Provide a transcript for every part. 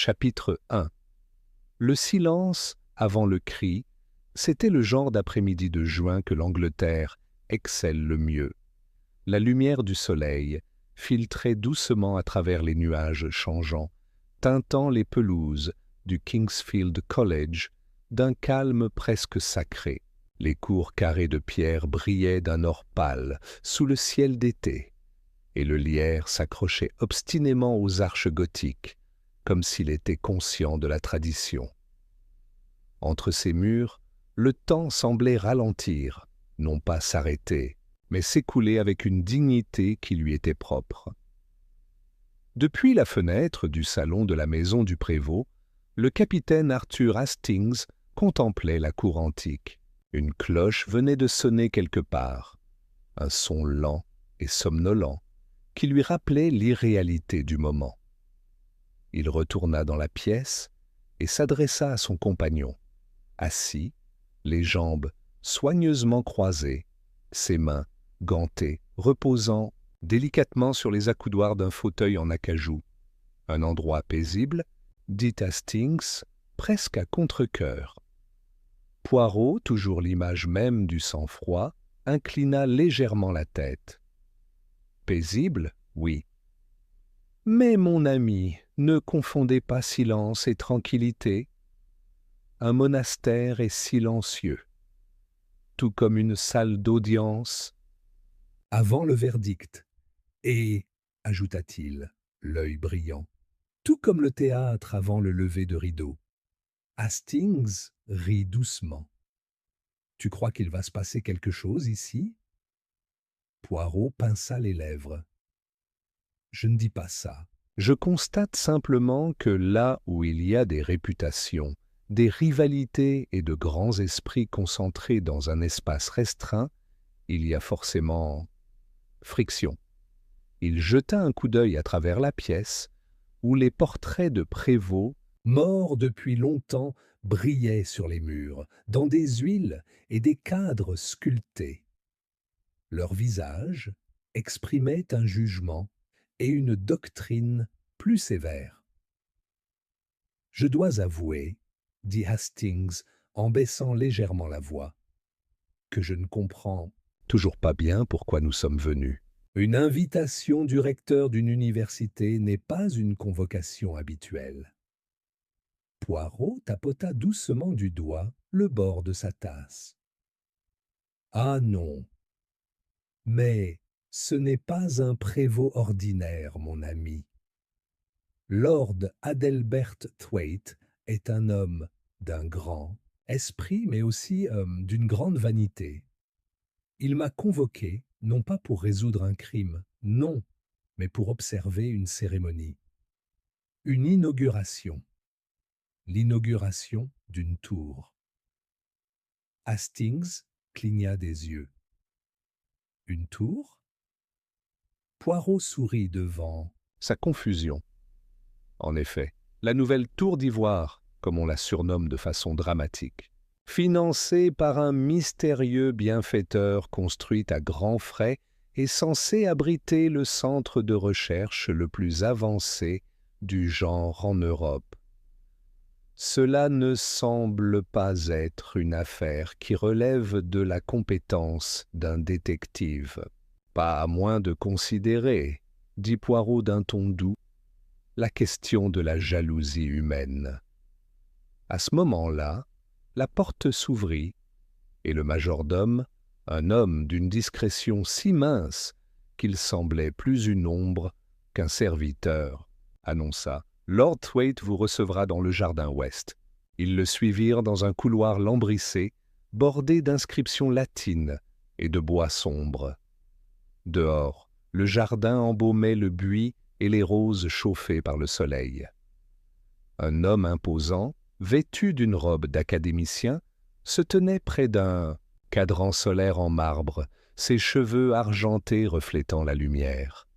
Chapitre 1. Le silence avant le cri, c'était le genre d'après-midi de juin que l'Angleterre excelle le mieux. La lumière du soleil filtrait doucement à travers les nuages changeants, teintant les pelouses du Kingsfield College d'un calme presque sacré. Les cours carrés de pierre brillaient d'un or pâle sous le ciel d'été, et le lierre s'accrochait obstinément aux arches gothiques, comme s'il était conscient de la tradition. Entre ces murs, le temps semblait ralentir, non pas s'arrêter, mais s'écouler avec une dignité qui lui était propre. Depuis la fenêtre du salon de la maison du prévôt, le capitaine Arthur Hastings contemplait la cour antique. Une cloche venait de sonner quelque part, un son lent et somnolent qui lui rappelait l'irréalité du moment. Il retourna dans la pièce et s'adressa à son compagnon, assis, les jambes soigneusement croisées, ses mains gantées, reposant délicatement sur les accoudoirs d'un fauteuil en acajou. Un endroit paisible, dit Hastings, presque à contre-cœur. Poirot, toujours l'image même du sang-froid, inclina légèrement la tête. Paisible, oui. Mais, mon ami, ne confondez pas silence et tranquillité. Un monastère est silencieux, tout comme une salle d'audience avant le verdict, et, ajouta-t-il, l'œil brillant, tout comme le théâtre avant le lever de rideau. Hastings rit doucement. « Tu crois qu'il va se passer quelque chose ici ?» Poirot pinça les lèvres. « Je ne dis pas ça. Je constate simplement que là où il y a des réputations, des rivalités et de grands esprits concentrés dans un espace restreint, il y a forcément friction. » Il jeta un coup d'œil à travers la pièce, où les portraits de prévôts, morts depuis longtemps, brillaient sur les murs, dans des huiles et des cadres sculptés. Leurs visages exprimaient un jugement et une doctrine plus sévère. « Je dois avouer, dit Hastings en baissant légèrement la voix, que je ne comprends toujours pas bien pourquoi nous sommes venus. Une invitation du recteur d'une université n'est pas une convocation habituelle. » Poirot tapota doucement du doigt le bord de sa tasse. « Ah non, mais ce n'est pas un prévôt ordinaire, mon ami. Lord Adelbert Thwaite est un homme d'un grand esprit, mais aussi d'une grande vanité. Il m'a convoqué, non pas pour résoudre un crime, non, mais pour observer une cérémonie. Une inauguration. L'inauguration d'une tour. » Hastings cligna des yeux. « Une tour ?» Poirot sourit devant sa confusion. En effet, la nouvelle tour d'ivoire, comme on la surnomme de façon dramatique, financée par un mystérieux bienfaiteur construite à grands frais, est censée abriter le centre de recherche le plus avancé du genre en Europe. Cela ne semble pas être une affaire qui relève de la compétence d'un détective. Pas à moins de considérer, dit Poirot d'un ton doux, la question de la jalousie humaine. À ce moment-là, la porte s'ouvrit, et le majordome, un homme d'une discrétion si mince qu'il semblait plus une ombre qu'un serviteur, annonça « Lord Thwaite vous recevra dans le jardin ouest. » Ils le suivirent dans un couloir lambrissé, bordé d'inscriptions latines et de bois sombres. Dehors, le jardin embaumait le buis et les roses chauffées par le soleil. Un homme imposant, vêtu d'une robe d'académicien, se tenait près d'un cadran solaire en marbre, ses cheveux argentés reflétant la lumière.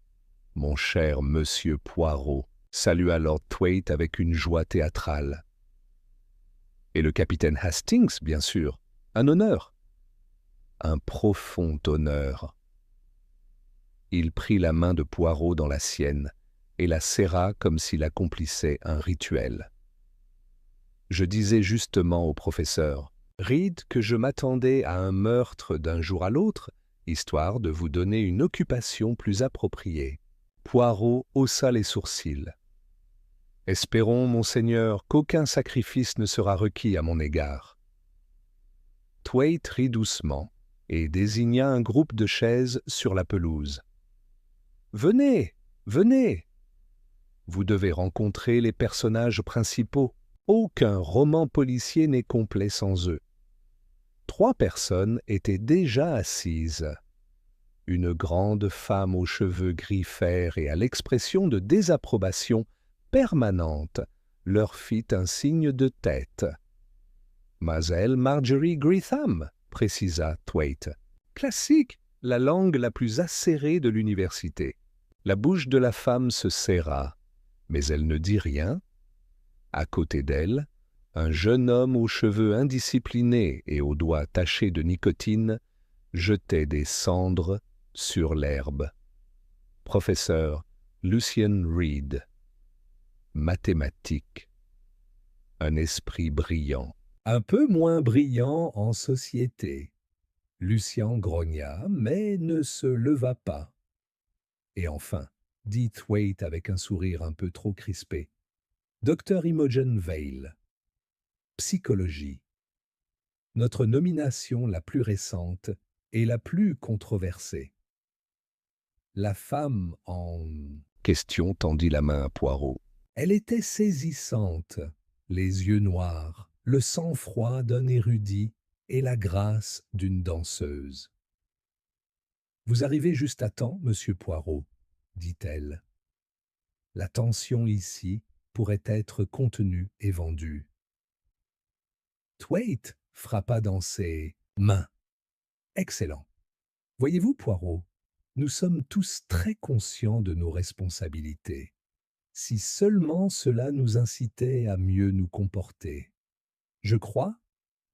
« Mon cher monsieur Poirot », salua Lord Thwaite avec une joie théâtrale. « Et le capitaine Hastings, bien sûr. Un honneur. » « Un profond honneur. » Il prit la main de Poirot dans la sienne, et la serra comme s'il accomplissait un rituel. Je disais justement au professeur Reed que je m'attendais à un meurtre d'un jour à l'autre, histoire de vous donner une occupation plus appropriée. Poirot haussa les sourcils. « Espérons, monseigneur, qu'aucun sacrifice ne sera requis à mon égard. » Thwaite rit doucement et désigna un groupe de chaises sur la pelouse. « Venez, venez ! Vous devez rencontrer les personnages principaux. Aucun roman policier n'est complet sans eux. » 3 personnes étaient déjà assises. Une grande femme aux cheveux gris fer et à l'expression de désapprobation permanente leur fit un signe de tête. « Mademoiselle Marjorie Greetham », précisa Thwaite. « Classique, la langue la plus acérée de l'université. » La bouche de la femme se serra, mais elle ne dit rien. À côté d'elle, un jeune homme aux cheveux indisciplinés et aux doigts tachés de nicotine jetait des cendres sur l'herbe. Professeur Lucian Reed. Mathématiques. Un esprit brillant. Un peu moins brillant en société. Lucien grogna, mais ne se leva pas. Et enfin, dit Thwaite avec un sourire un peu trop crispé, Dr Imogen Vale. Psychologie. Notre nomination la plus récente et la plus controversée. La femme en... Question tendit la main à Poirot. Elle était saisissante, les yeux noirs, le sang-froid d'un érudit et la grâce d'une danseuse. « Vous arrivez juste à temps, monsieur Poirot, » dit-elle. « La tension ici pourrait être contenue et vendue. » Thwaite frappa dans ses mains. « Excellent. Voyez-vous, Poirot, nous sommes tous très conscients de nos responsabilités. Si seulement cela nous incitait à mieux nous comporter. Je crois,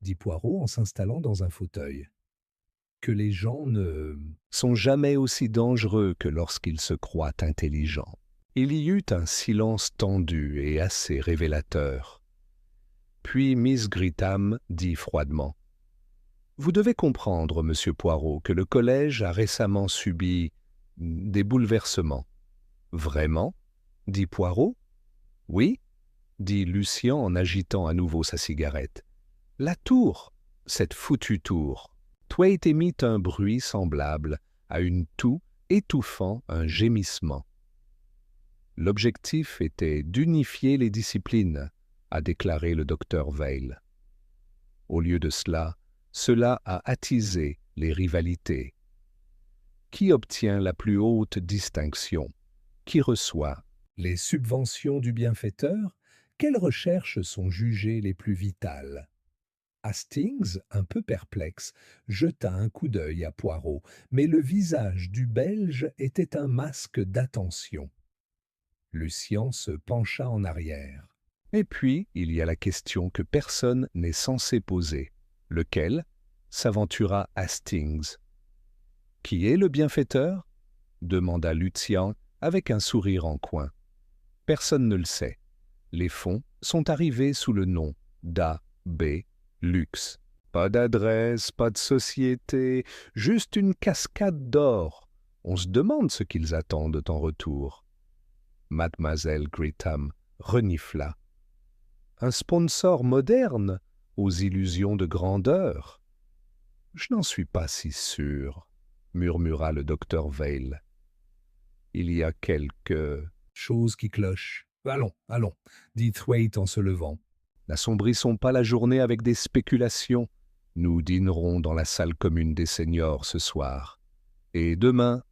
dit Poirot en s'installant dans un fauteuil, que les gens ne sont jamais aussi dangereux que lorsqu'ils se croient intelligents. Il y eut un silence tendu et assez révélateur. Puis Miss Greetham dit froidement « Vous devez comprendre, monsieur Poirot, que le collège a récemment subi des bouleversements. »« Vraiment ?» dit Poirot. « Oui, » dit Lucien en agitant à nouveau sa cigarette. « La tour, cette foutue tour. » Thwaite émit un bruit semblable à une toux étouffant un gémissement. L'objectif était d'unifier les disciplines, a déclaré le docteur Vale. Au lieu de cela a attisé les rivalités. Qui obtient la plus haute distinction? Qui reçoit les subventions du bienfaiteur? Quelles recherches sont jugées les plus vitales? Hastings, un peu perplexe, jeta un coup d'œil à Poirot, mais le visage du Belge était un masque d'attention. Lucien se pencha en arrière. Et puis, il y a la question que personne n'est censé poser. Lequel? S'aventura Hastings. Qui est le bienfaiteur? Demanda Lucien avec un sourire en coin. Personne ne le sait. Les fonds sont arrivés sous le nom d'A.B. Lux. Pas d'adresse, pas de société, juste une cascade d'or. On se demande ce qu'ils attendent en retour. Mademoiselle Greetham renifla. Un sponsor moderne, aux illusions de grandeur. Je n'en suis pas si sûr, murmura le docteur Vale. Il y a quelque chose qui cloche. Allons, allons, dit Thwaite en se levant. N'assombrissons pas la journée avec des spéculations. Nous dînerons dans la salle commune des seniors ce soir. Et demain,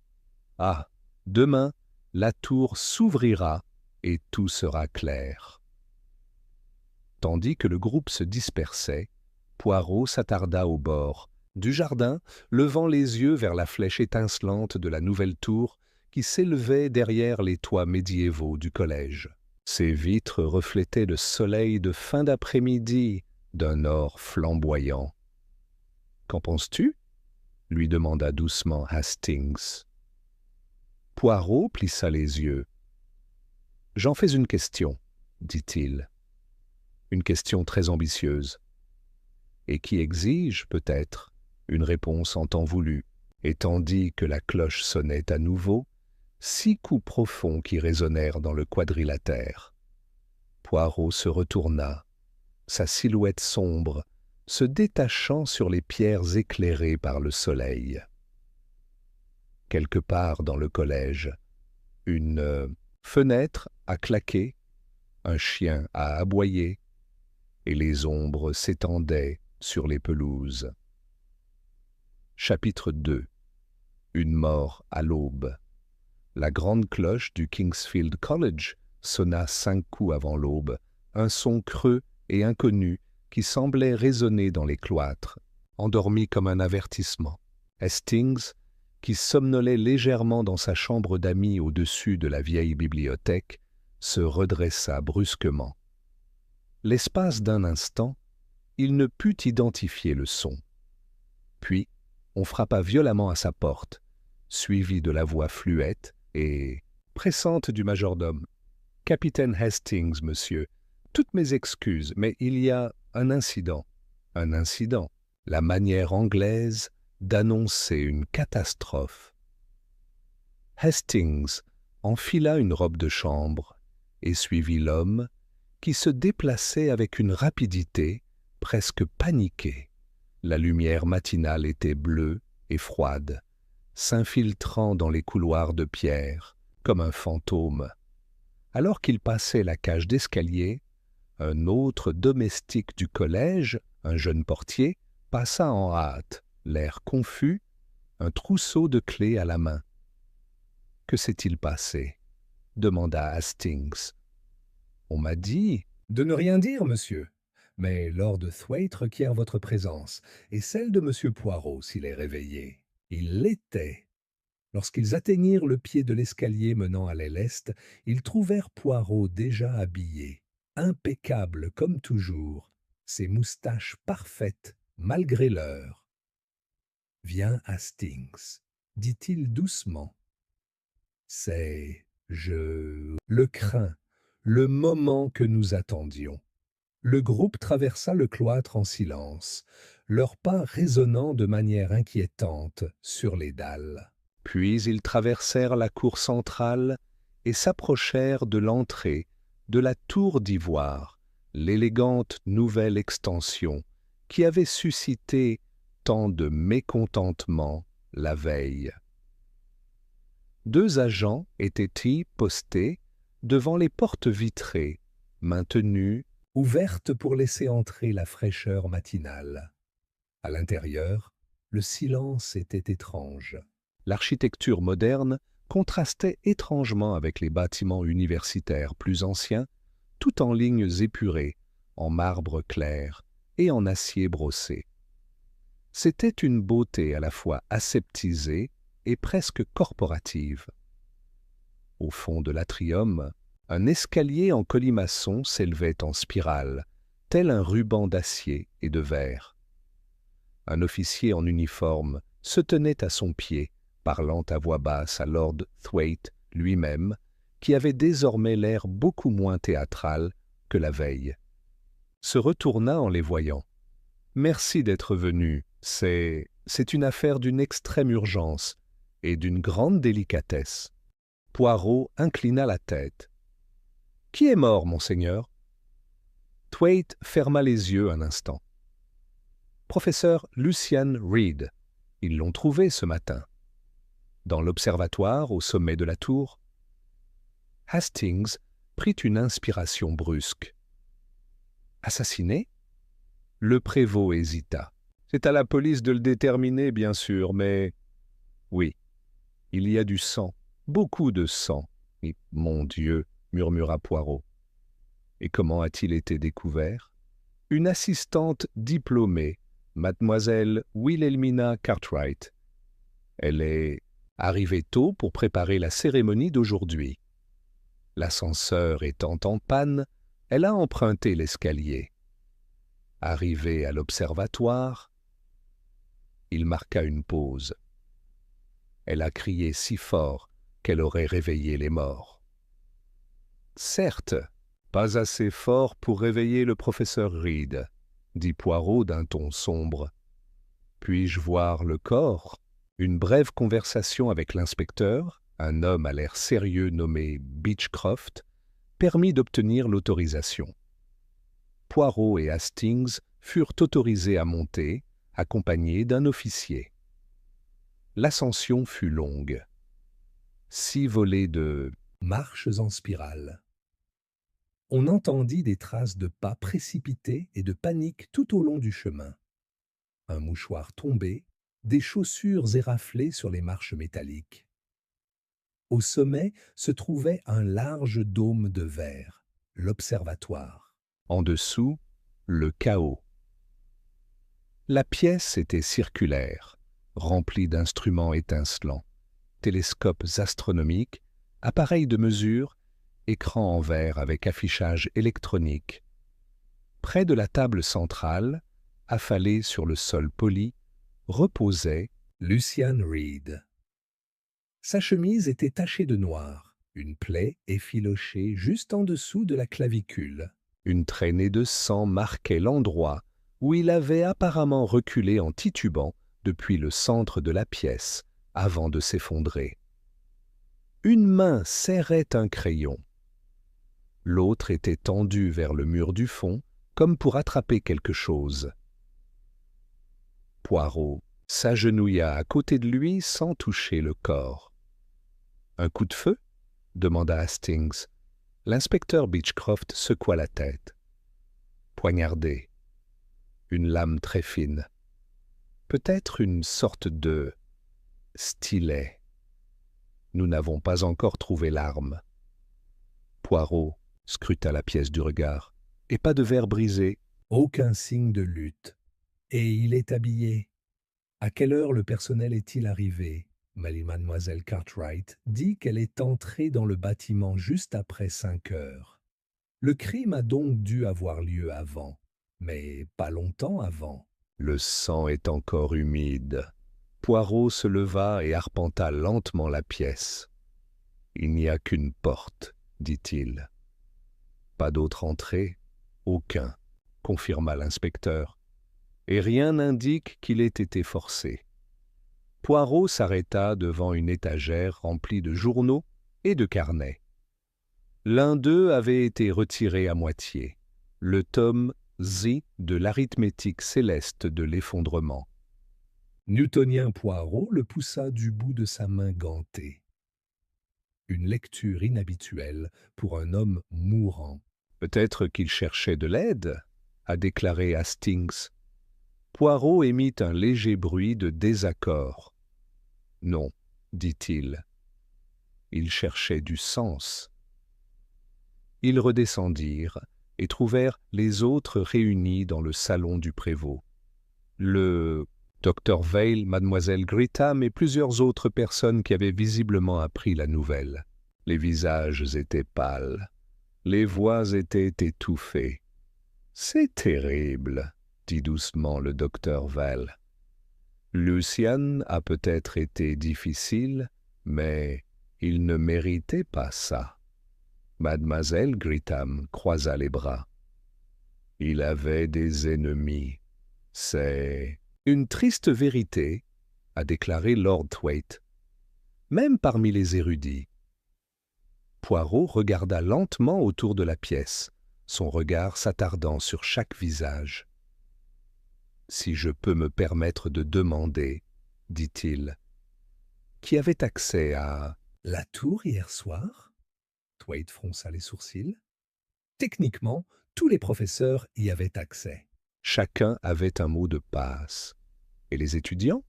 demain, la tour s'ouvrira et tout sera clair. Tandis que le groupe se dispersait, Poirot s'attarda au bord du jardin, levant les yeux vers la flèche étincelante de la nouvelle tour qui s'élevait derrière les toits médiévaux du collège. Ses vitres reflétaient le soleil de fin d'après-midi d'un or flamboyant. « Qu'en penses-tu » lui demanda doucement Hastings. Poirot plissa les yeux. J'en fais une question, dit-il. Une question très ambitieuse, et qui exige, peut-être, une réponse en temps voulu. Et tandis que la cloche sonnait à nouveau, 6 coups profonds qui résonnèrent dans le quadrilatère. Poirot se retourna, sa silhouette sombre se détachant sur les pierres éclairées par le soleil. Quelque part dans le collège, une fenêtre a claqué, un chien a aboyé, et les ombres s'étendaient sur les pelouses. Chapitre 2. Une mort à l'aube. La grande cloche du Kingsfield College sonna 5 coups avant l'aube, un son creux et inconnu qui semblait résonner dans les cloîtres, endormi comme un avertissement. Hastings, qui somnolait légèrement dans sa chambre d'amis au-dessus de la vieille bibliothèque, se redressa brusquement. L'espace d'un instant, il ne put identifier le son. Puis, on frappa violemment à sa porte, suivi de la voix fluette et pressante du majordome. « Capitaine Hastings, monsieur, toutes mes excuses, mais il y a un incident. » Un incident, la manière anglaise d'annoncer une catastrophe. Hastings enfila une robe de chambre et suivit l'homme qui se déplaçait avec une rapidité presque paniquée. La lumière matinale était bleue et froide, s'infiltrant dans les couloirs de pierre comme un fantôme. Alors qu'il passait la cage d'escalier, un autre domestique du collège, un jeune portier, passa en hâte, l'air confus, un trousseau de clés à la main. « Que s'est-il passé » demanda Hastings. « On m'a dit… » « De ne rien dire, monsieur. Mais Lord Thwaite requiert votre présence, et celle de monsieur Poirot s'il est réveillé. » Il l'était. Lorsqu'ils atteignirent le pied de l'escalier menant à l'aile est, ils trouvèrent Poirot déjà habillé, impeccable comme toujours, ses moustaches parfaites malgré l'heure. « Viens, Hastings, » dit-il doucement. « C'est… je… le crains, le moment que nous attendions. » Le groupe traversa le cloître en silence, leurs pas résonnant de manière inquiétante sur les dalles. Puis ils traversèrent la cour centrale et s'approchèrent de l'entrée de la tour d'ivoire, l'élégante nouvelle extension qui avait suscité tant de mécontentement la veille. 2 agents étaient postés devant les portes vitrées, maintenues ouvertes pour laisser entrer la fraîcheur matinale. À l'intérieur, le silence était étrange. L'architecture moderne contrastait étrangement avec les bâtiments universitaires plus anciens, tout en lignes épurées, en marbre clair et en acier brossé. C'était une beauté à la fois aseptisée et presque corporative. Au fond de l'atrium, un escalier en colimaçon s'élevait en spirale, tel un ruban d'acier et de verre. Un officier en uniforme se tenait à son pied, parlant à voix basse à Lord Thwaite lui-même, qui avait désormais l'air beaucoup moins théâtral que la veille. Se retourna en les voyant. « Merci d'être venu. C'est une affaire d'une extrême urgence et d'une grande délicatesse. » Poirot inclina la tête. « Qui est mort, monseigneur ?» Thwaite ferma les yeux un instant. « Professeur Lucian Reed. Ils l'ont trouvé ce matin. » Dans l'observatoire, au sommet de la tour. Hastings prit une inspiration brusque. « Assassiné ?» Le prévôt hésita. « C'est à la police de le déterminer, bien sûr, mais… » « Oui, il y a du sang, beaucoup de sang. »« Et, mon Dieu !» murmura Poirot. « Et comment a-t-il été découvert ?» Une assistante diplômée, mademoiselle Wilhelmina Cartwright. Elle est arrivée tôt pour préparer la cérémonie d'aujourd'hui. L'ascenseur étant en panne, elle a emprunté l'escalier. Arrivée à l'observatoire, il marqua une pause. Elle a crié si fort qu'elle aurait réveillé les morts. Certes, pas assez fort pour réveiller le professeur Reed, dit Poirot d'un ton sombre. Puis-je voir le corps? Une brève conversation avec l'inspecteur, un homme à l'air sérieux nommé Beechcroft, permit d'obtenir l'autorisation. Poirot et Hastings furent autorisés à monter, accompagnés d'un officier. L'ascension fut longue. 6 volées de marches en spirale. On entendit des traces de pas précipités et de panique tout au long du chemin. Un mouchoir tombé, des chaussures éraflées sur les marches métalliques. Au sommet se trouvait un large dôme de verre, l'observatoire. En dessous, le chaos. La pièce était circulaire, remplie d'instruments étincelants, télescopes astronomiques, appareils de mesure, écrans en verre avec affichage électronique. Près de la table centrale, affalée sur le sol poli, reposait Lucian Reed. Sa chemise était tachée de noir, une plaie effilochée juste en dessous de la clavicule. Une traînée de sang marquait l'endroit où il avait apparemment reculé en titubant depuis le centre de la pièce, avant de s'effondrer. Une main serrait un crayon. L'autre était tendue vers le mur du fond, comme pour attraper quelque chose. Poirot s'agenouilla à côté de lui sans toucher le corps. « Un coup de feu » demanda Hastings. L'inspecteur Beechcroft secoua la tête. Poignardé. Une lame très fine. Peut-être une sorte de stylet. Nous n'avons pas encore trouvé l'arme. Poirot scruta la pièce du regard. Et pas de verre brisé. Aucun signe de lutte. Et il est habillé. À quelle heure le personnel est-il arrivé? Mademoiselle Cartwright dit qu'elle est entrée dans le bâtiment juste après 5 heures. Le crime a donc dû avoir lieu avant, mais pas longtemps avant. Le sang est encore humide. Poirot se leva et arpenta lentement la pièce. Il n'y a qu'une porte, dit-il. Pas d'autre entrée? Aucun, confirma l'inspecteur. Et rien n'indique qu'il ait été forcé. Poirot s'arrêta devant une étagère remplie de journaux et de carnets. L'un d'eux avait été retiré à moitié, le tome Z de l'arithmétique céleste de l'effondrement. Newtonien Poirot le poussa du bout de sa main gantée. Une lecture inhabituelle pour un homme mourant. Peut-être qu'il cherchait de l'aide, a déclaré Hastings. Poirot émit un léger bruit de désaccord. Non, dit-il. Il cherchait du sens. Ils redescendirent et trouvèrent les autres réunis dans le salon du prévôt. Le Dr Vail, mademoiselle Gritham et plusieurs autres personnes qui avaient visiblement appris la nouvelle. Les visages étaient pâles, les voix étaient étouffées. « C'est terrible, » dit doucement le docteur Vail. « Lucian a peut-être été difficile, mais il ne méritait pas ça. » Mademoiselle Gritham croisa les bras. « Il avait des ennemis. C'est une triste vérité, » a déclaré Lord Thwaite. « Même parmi les érudits. » Poirot regarda lentement autour de la pièce, son regard s'attardant sur chaque visage. « Si je peux me permettre de demander, » dit-il, « qui avait accès à la tour hier soir ?» Thwaite fronça les sourcils. Techniquement, tous les professeurs y avaient accès. Chacun avait un mot de passe. Et les étudiants?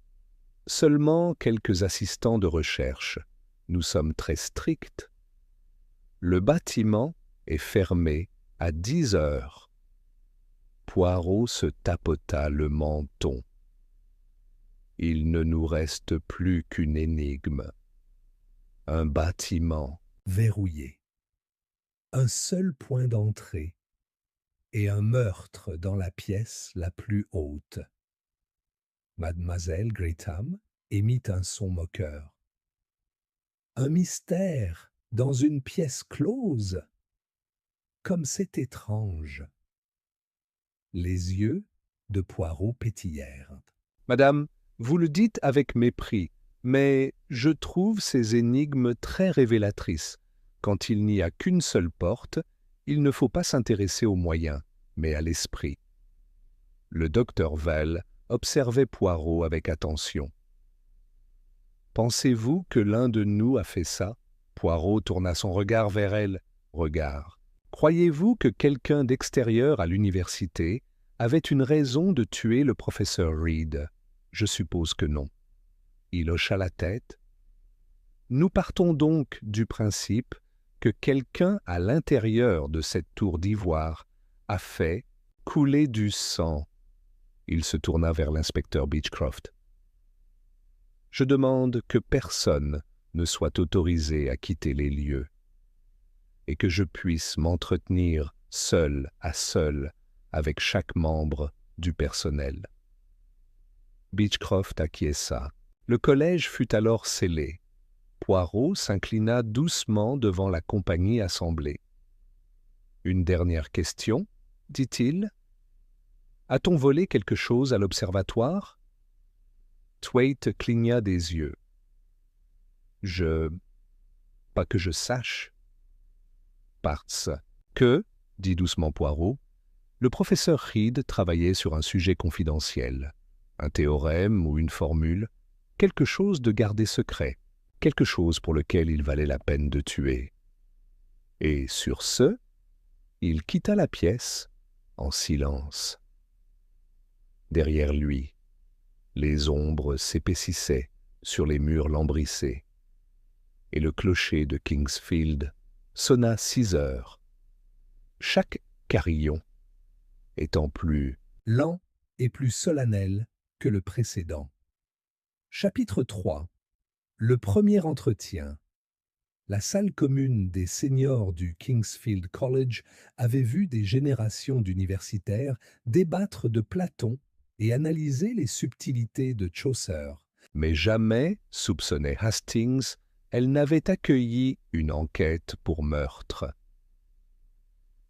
Seulement quelques assistants de recherche. Nous sommes très stricts. Le bâtiment est fermé à 10 heures. Poirot se tapota le menton. Il ne nous reste plus qu'une énigme. Un bâtiment verrouillé. Un seul point d'entrée et un meurtre dans la pièce la plus haute. Mademoiselle Gritham émit un son moqueur. Un mystère dans une pièce close. comme c'est étrange. Les yeux de Poirot pétillèrent. Madame, vous le dites avec mépris, mais je trouve ces énigmes très révélatrices. Quand il n'y a qu'une seule porte, il ne faut pas s'intéresser aux moyens, mais à l'esprit. Le docteur Vell observait Poirot avec attention. Pensez-vous que l'un de nous a fait ça? Poirot tourna son regard vers elle. Regard. Croyez-vous que quelqu'un d'extérieur à l'université avait une raison de tuer le professeur Reed? Je suppose que non. Il hocha la tête. Nous partons donc du principe que quelqu'un à l'intérieur de cette tour d'ivoire a fait couler du sang. Il se tourna vers l'inspecteur Beechcroft. Je demande que personne ne soit autorisé à quitter les lieux et que je puisse m'entretenir seul à seul avec chaque membre du personnel. Beechcroft acquiesça. Le collège fut alors scellé. Poirot s'inclina doucement devant la compagnie assemblée. « Une dernière question, dit-il. A-t-on volé quelque chose à l'observatoire » Thwaite cligna des yeux. « Pas que je sache. » Parce que, dit doucement Poirot, le professeur Reed travaillait sur un sujet confidentiel, un théorème ou une formule, quelque chose de gardé secret, quelque chose pour lequel il valait la peine de tuer. Et sur ce, il quitta la pièce en silence. Derrière lui, les ombres s'épaississaient sur les murs lambrissés, et le clocher de Kingsfield sonna 6 heures, chaque carillon étant plus lent et plus solennel que le précédent. Chapitre 3. Le premier entretien. La salle commune des seniors du Kingsfield College avait vu des générations d'universitaires débattre de Platon et analyser les subtilités de Chaucer. Mais jamais, soupçonnait Hastings, elle n'avait accueilli une enquête pour meurtre.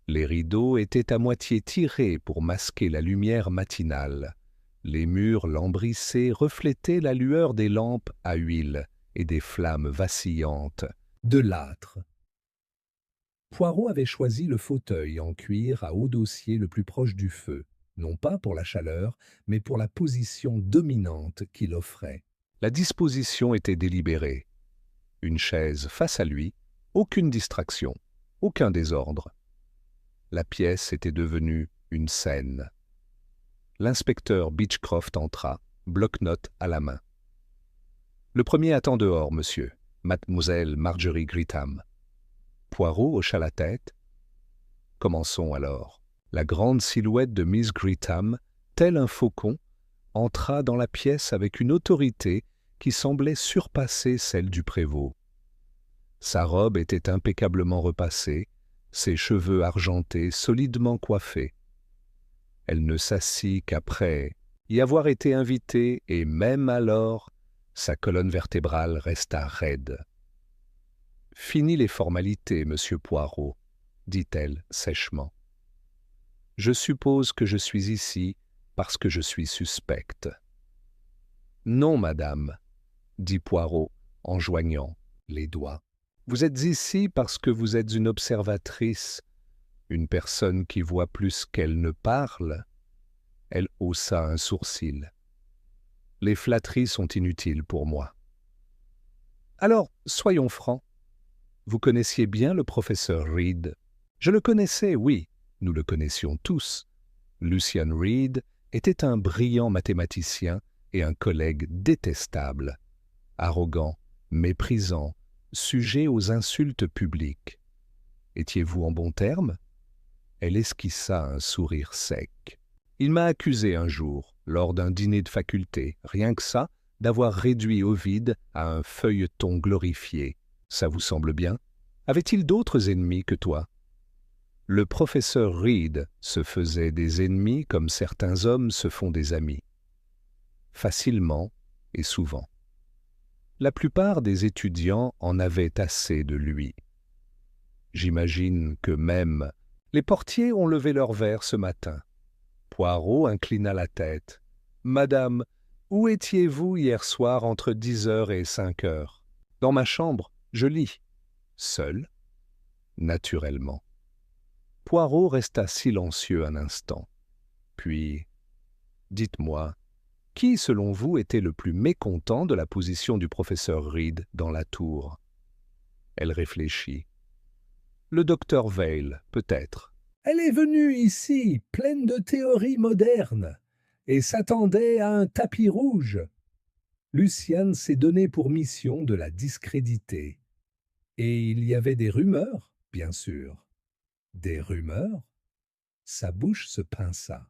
Les rideaux étaient à moitié tirés pour masquer la lumière matinale. Les murs lambrissés reflétaient la lueur des lampes à huile et des flammes vacillantes de l'âtre. Poirot avait choisi le fauteuil en cuir à haut dossier le plus proche du feu, non pas pour la chaleur, mais pour la position dominante qu'il offrait. La disposition était délibérée. Une chaise face à lui, aucune distraction, aucun désordre. La pièce était devenue une scène. L'inspecteur Beechcroft entra, bloc-notes à la main. « Le premier attend dehors, monsieur, mademoiselle Marjorie Greetham. » Poirot hocha la tête. « Commençons alors. » La grande silhouette de Miss Greetham, tel un faucon, entra dans la pièce avec une autorité qui semblait surpasser celle du prévôt. Sa robe était impeccablement repassée, ses cheveux argentés solidement coiffés. Elle ne s'assit qu'après y avoir été invitée, et même alors, sa colonne vertébrale resta raide. « Fini les formalités, monsieur Poirot, » dit-elle sèchement. « Je suppose que je suis ici parce que je suis suspecte. »« Non, madame, » dit Poirot en joignant les doigts. « Vous êtes ici parce que vous êtes une observatrice, une personne qui voit plus qu'elle ne parle. » Elle haussa un sourcil. « Les flatteries sont inutiles pour moi. »« Alors, soyons francs. Vous connaissiez bien le professeur Reed. » »« Je le connaissais, oui, nous le connaissions tous. Lucian Reed était un brillant mathématicien et un collègue détestable, arrogant, méprisant, sujet aux insultes publiques. Étiez-vous en bons termes ? » Elle esquissa un sourire sec. « Il m'a accusé un jour, lors d'un dîner de faculté, rien que ça, d'avoir réduit Ovide à un feuilleton glorifié. Ça vous semble bien ? Avait-il d'autres ennemis que toi ? » Le professeur Reed se faisait des ennemis comme certains hommes se font des amis. Facilement et souvent. La plupart des étudiants en avaient assez de lui. J'imagine que même Les portiers ont levé leur verre ce matin. Poirot inclina la tête. « Madame, où étiez-vous hier soir entre 10 heures et 5 heures? »« Dans ma chambre, je lis. »« Seul ?» ?»« Naturellement. » Poirot resta silencieux un instant. Puis, « Dites-moi, qui, selon vous, était le plus mécontent de la position du professeur Reed dans la tour ?» Elle réfléchit. « Le docteur Vail, peut-être. » Elle est venue ici, pleine de théories modernes, et s'attendait à un tapis rouge. Lucian s'est donné pour mission de la discréditer. Et il y avait des rumeurs, bien sûr. Des rumeurs? Sa bouche se pinça.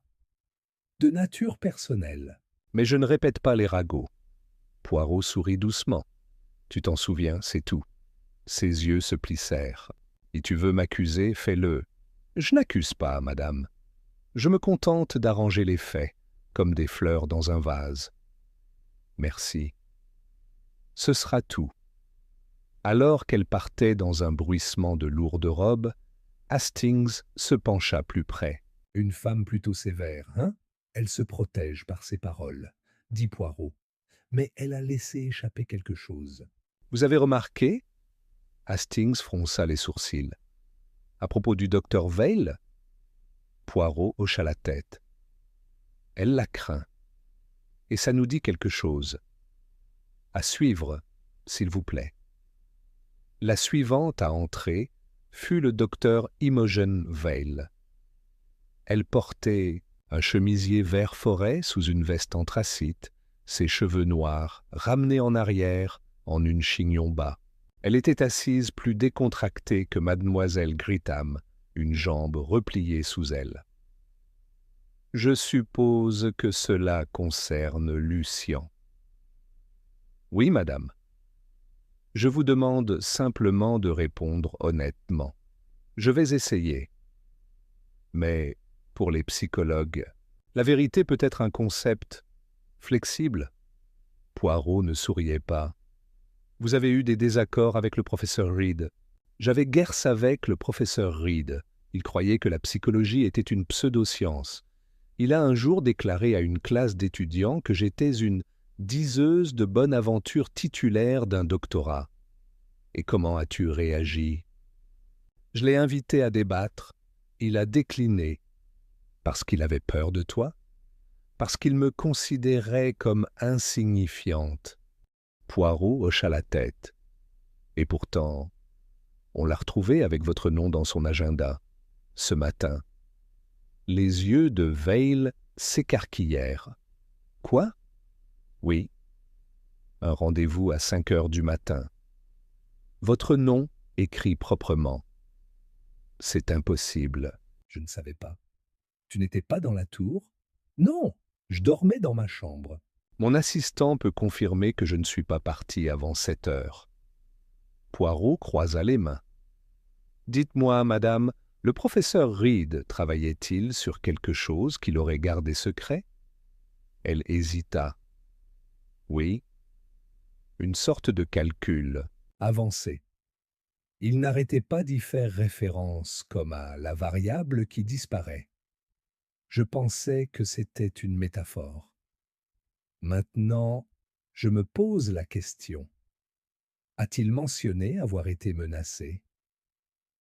De nature personnelle. Mais je ne répète pas les ragots. Poirot sourit doucement. Tu t'en souviens, c'est tout. Ses yeux se plissèrent. Si tu veux m'accuser, fais-le. Je n'accuse pas, madame. Je me contente d'arranger les faits, comme des fleurs dans un vase. Merci. Ce sera tout. Alors qu'elle partait dans un bruissement de lourde robe, Hastings se pencha plus près. « Une femme plutôt sévère, hein? Elle se protège par ses paroles, » dit Poirot. Mais elle a laissé échapper quelque chose. « Vous avez remarqué ?» Hastings fronça les sourcils. « À propos du docteur Vail ?» Poirot hocha la tête. « Elle la craint. Et ça nous dit quelque chose. À suivre, s'il vous plaît. » La suivante à entrer fut le docteur Imogen Vail. Elle portait un chemisier vert forêt sous une veste anthracite, ses cheveux noirs ramenés en arrière en une chignon bas. Elle était assise plus décontractée que mademoiselle Gritham, une jambe repliée sous elle. « Je suppose que cela concerne Lucien. »« Oui, madame. Je vous demande simplement de répondre honnêtement. Je vais essayer. Mais pour les psychologues, la vérité peut être un concept flexible. » Poirot ne souriait pas. « Vous avez eu des désaccords avec le professeur Reed. J'avais guère avec le professeur Reed. Il croyait que la psychologie était une pseudo-science. Il a un jour déclaré à une classe d'étudiants que j'étais une diseuse de bonne aventure titulaire d'un doctorat. Et comment as-tu réagi? Je l'ai invité à débattre. Il a décliné. Parce qu'il avait peur de toi? Parce qu'il me considérait comme insignifiante. » Poirot hocha la tête. « Et pourtant, on l'a retrouvé avec votre nom dans son agenda, ce matin. » Les yeux de Vail s'écarquillèrent. « Quoi? »« Oui. Un rendez-vous à 5 heures du matin. Votre nom écrit proprement. »« C'est impossible. » »« Je ne savais pas. Tu n'étais pas dans la tour? »« Non, je dormais dans ma chambre. »« Mon assistant peut confirmer que je ne suis pas parti avant 7 heures. » Poirot croisa les mains. « Dites-moi, madame, le professeur Reed travaillait-il sur quelque chose qu'il aurait gardé secret? » Elle hésita. « Oui. Une sorte de calcul avancé. Il n'arrêtait pas d'y faire référence comme à la variable qui disparaît. Je pensais que c'était une métaphore. Maintenant, je me pose la question. A-t-il mentionné avoir été menacé?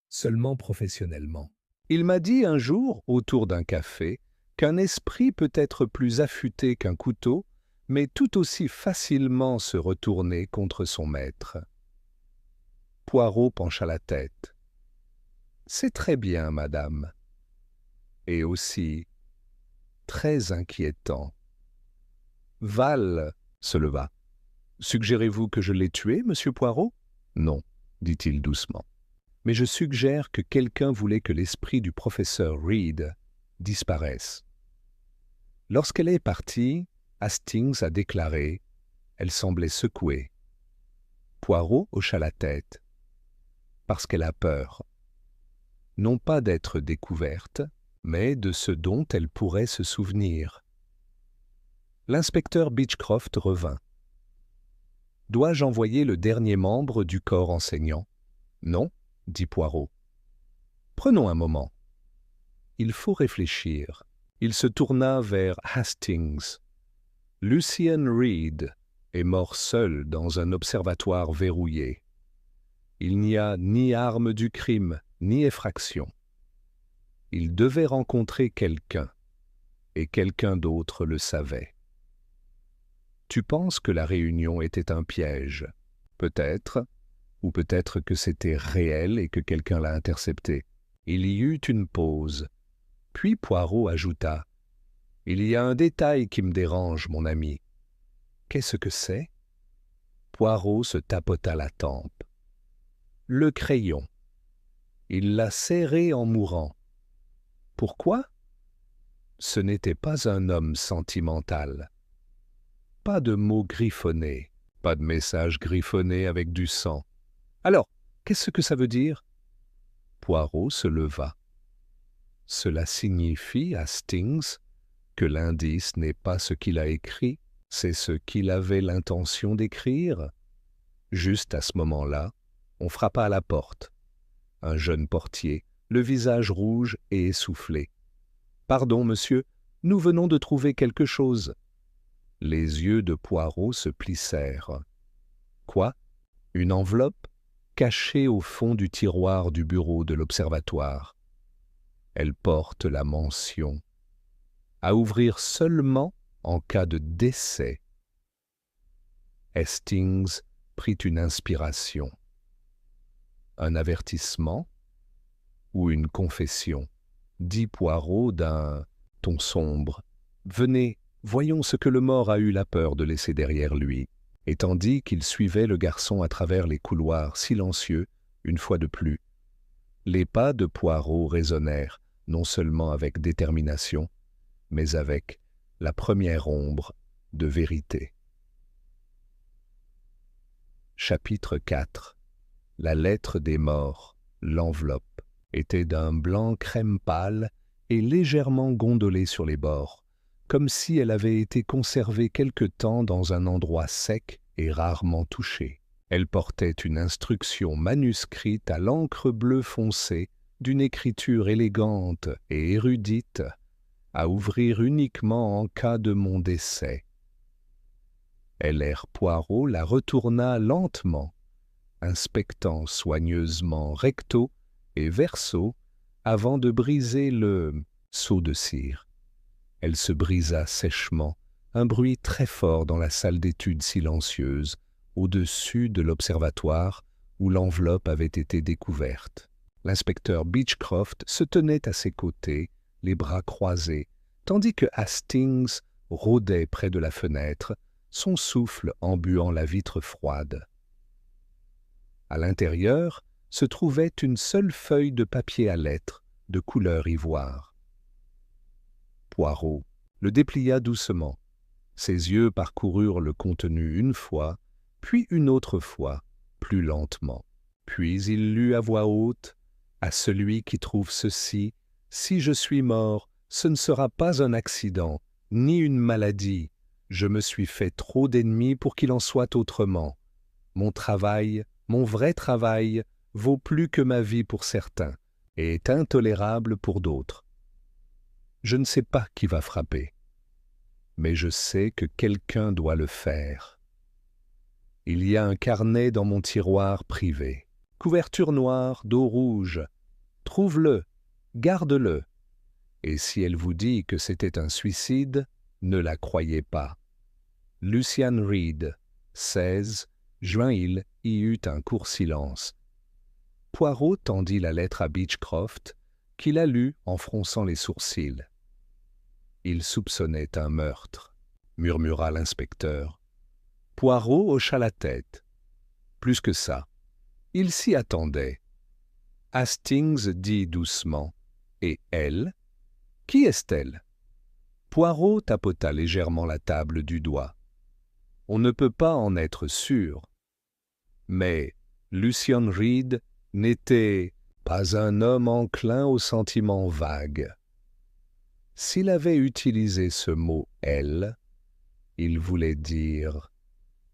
Seulement professionnellement. Il m'a dit un jour, autour d'un café, qu'un esprit peut être plus affûté qu'un couteau, mais tout aussi facilement se retourner contre son maître. Poirot pencha la tête. « C'est très bien, madame. Et aussi très inquiétant. » Val se leva. « Suggérez-vous que je l'ai tué, monsieur Poirot? »« Non, dit-il doucement. Mais je suggère que quelqu'un voulait que l'esprit du professeur Reed disparaisse. » Lorsqu'elle est partie, Hastings a déclaré. Elle semblait secouée. Poirot hocha la tête. Parce qu'elle a peur. Non pas d'être découverte, mais de ce dont elle pourrait se souvenir. L'inspecteur Beechcroft revint. « Dois-je envoyer le dernier membre du corps enseignant? »« Non, dit Poirot. »« Prenons un moment. il faut réfléchir. Il se tourna vers Hastings. Lucian Reed est mort seul dans un observatoire verrouillé. Il n'y a ni arme du crime, ni effraction. Il devait rencontrer quelqu'un, et quelqu'un d'autre le savait. Tu penses que la réunion était un piège? Peut-être, ou peut-être que c'était réel et que quelqu'un l'a intercepté. Il y eut une pause. Puis Poirot ajouta « Il y a un détail qui me dérange, mon ami. » « Qu'est-ce que c'est » Poirot se tapota la tempe. « Le crayon. Il l'a serré en mourant. Pourquoi ? Ce n'était pas un homme sentimental. Pas de mots griffonnés, pas de message griffonné avec du sang. Alors, qu'est-ce que ça veut dire » Poirot se leva. « Cela signifie, Hastings, que l'indice n'est pas ce qu'il a écrit, c'est ce qu'il avait l'intention d'écrire. » Juste à ce moment-là, on frappa à la porte. Un jeune portier, le visage rouge et essoufflé. « Pardon, monsieur, nous venons de trouver quelque chose. » Les yeux de Poirot se plissèrent. « Quoi ? Une enveloppe ? » Cachée au fond du tiroir du bureau de l'observatoire. Elle porte la mention « À ouvrir seulement en cas de décès. » Hastings prit une inspiration. Un avertissement ou une confession, dit Poirot d'un ton sombre. « Venez, voyons ce que le mort a eu la peur de laisser derrière lui. » Et tandis qu'il suivait le garçon à travers les couloirs silencieux, une fois de plus, les pas de Poirot résonnèrent non seulement avec détermination, mais avec la première ombre de vérité. Chapitre 4. La lettre des morts, l'enveloppe, était d'un blanc crème pâle et légèrement gondolée sur les bords, comme si elle avait été conservée quelque temps dans un endroit sec et rarement touché. Elle portait une instruction manuscrite à l'encre bleue foncée d'une écriture élégante et érudite, à ouvrir uniquement en cas de mon décès. L.R. Poirot la retourna lentement, inspectant soigneusement recto et verso avant de briser le seau de cire. Elle se brisa sèchement, un bruit très fort dans la salle d'études silencieuse, au-dessus de l'observatoire où l'enveloppe avait été découverte. L'inspecteur Beechcroft se tenait à ses côtés, les bras croisés, tandis que Hastings rôdait près de la fenêtre, son souffle embuant la vitre froide. À l'intérieur se trouvait une seule feuille de papier à lettres, de couleur ivoire. Poirot le déplia doucement. Ses yeux parcoururent le contenu une fois, puis une autre fois, plus lentement. Puis il lut à voix haute « À celui qui trouve ceci, si je suis mort, ce ne sera pas un accident, ni une maladie. Je me suis fait trop d'ennemis pour qu'il en soit autrement. Mon travail, mon vrai travail, vaut plus que ma vie pour certains, et est intolérable pour d'autres. Je ne sais pas qui va frapper, mais je sais que quelqu'un doit le faire. Il y a un carnet dans mon tiroir privé. Couverture noire d'eau rouge. Trouve-le, garde-le. Et si elle vous dit que c'était un suicide, ne la croyez pas. Lucian Reed, 16 juin. Il y eut un court silence. Poirot tendit la lettre à Beechcroft, qui la lut en fronçant les sourcils. Il soupçonnait un meurtre, murmura l'inspecteur. Poirot hocha la tête. Plus que ça, il s'y attendait. Hastings dit doucement « Et elle ? Qui est-elle » Poirot tapota légèrement la table du doigt. « On ne peut pas en être sûr. Mais Lucian Reed n'était pas un homme enclin aux sentiments vagues. S'il avait utilisé ce mot « elle », il voulait dire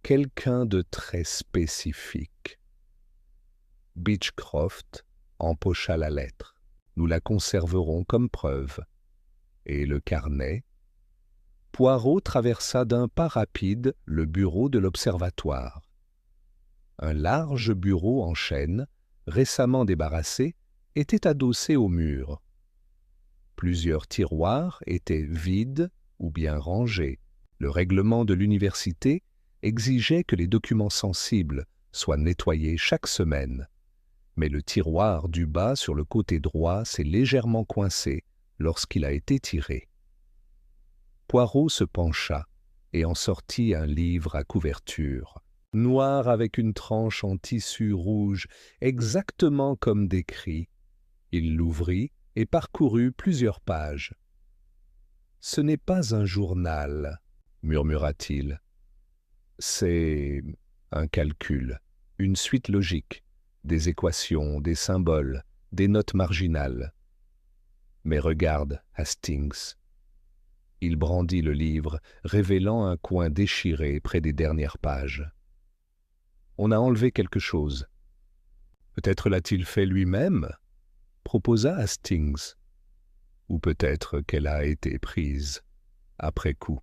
quelqu'un de très spécifique. » Beechcroft empocha la lettre. Nous la conserverons comme preuve. Et le carnet? Poirot traversa d'un pas rapide le bureau de l'observatoire. Un large bureau en chêne, récemment débarrassé, était adossé au mur. Plusieurs tiroirs étaient vides ou bien rangés. Le règlement de l'université exigeait que les documents sensibles soient nettoyés chaque semaine. Mais le tiroir du bas sur le côté droit s'est légèrement coincé lorsqu'il a été tiré. Poirot se pencha et en sortit un livre à couverture, noir avec une tranche en tissu rouge, exactement comme décrit. Il l'ouvrit et parcourut plusieurs pages. « Ce n'est pas un journal, » murmura-t-il. « C'est un calcul, une suite logique, des équations, des symboles, des notes marginales. Mais regarde, Hastings. » Il brandit le livre, révélant un coin déchiré près des dernières pages. On a enlevé quelque chose. Peut-être l'a-t-il fait lui-même, proposa Hastings. Ou peut-être qu'elle a été prise, après coup.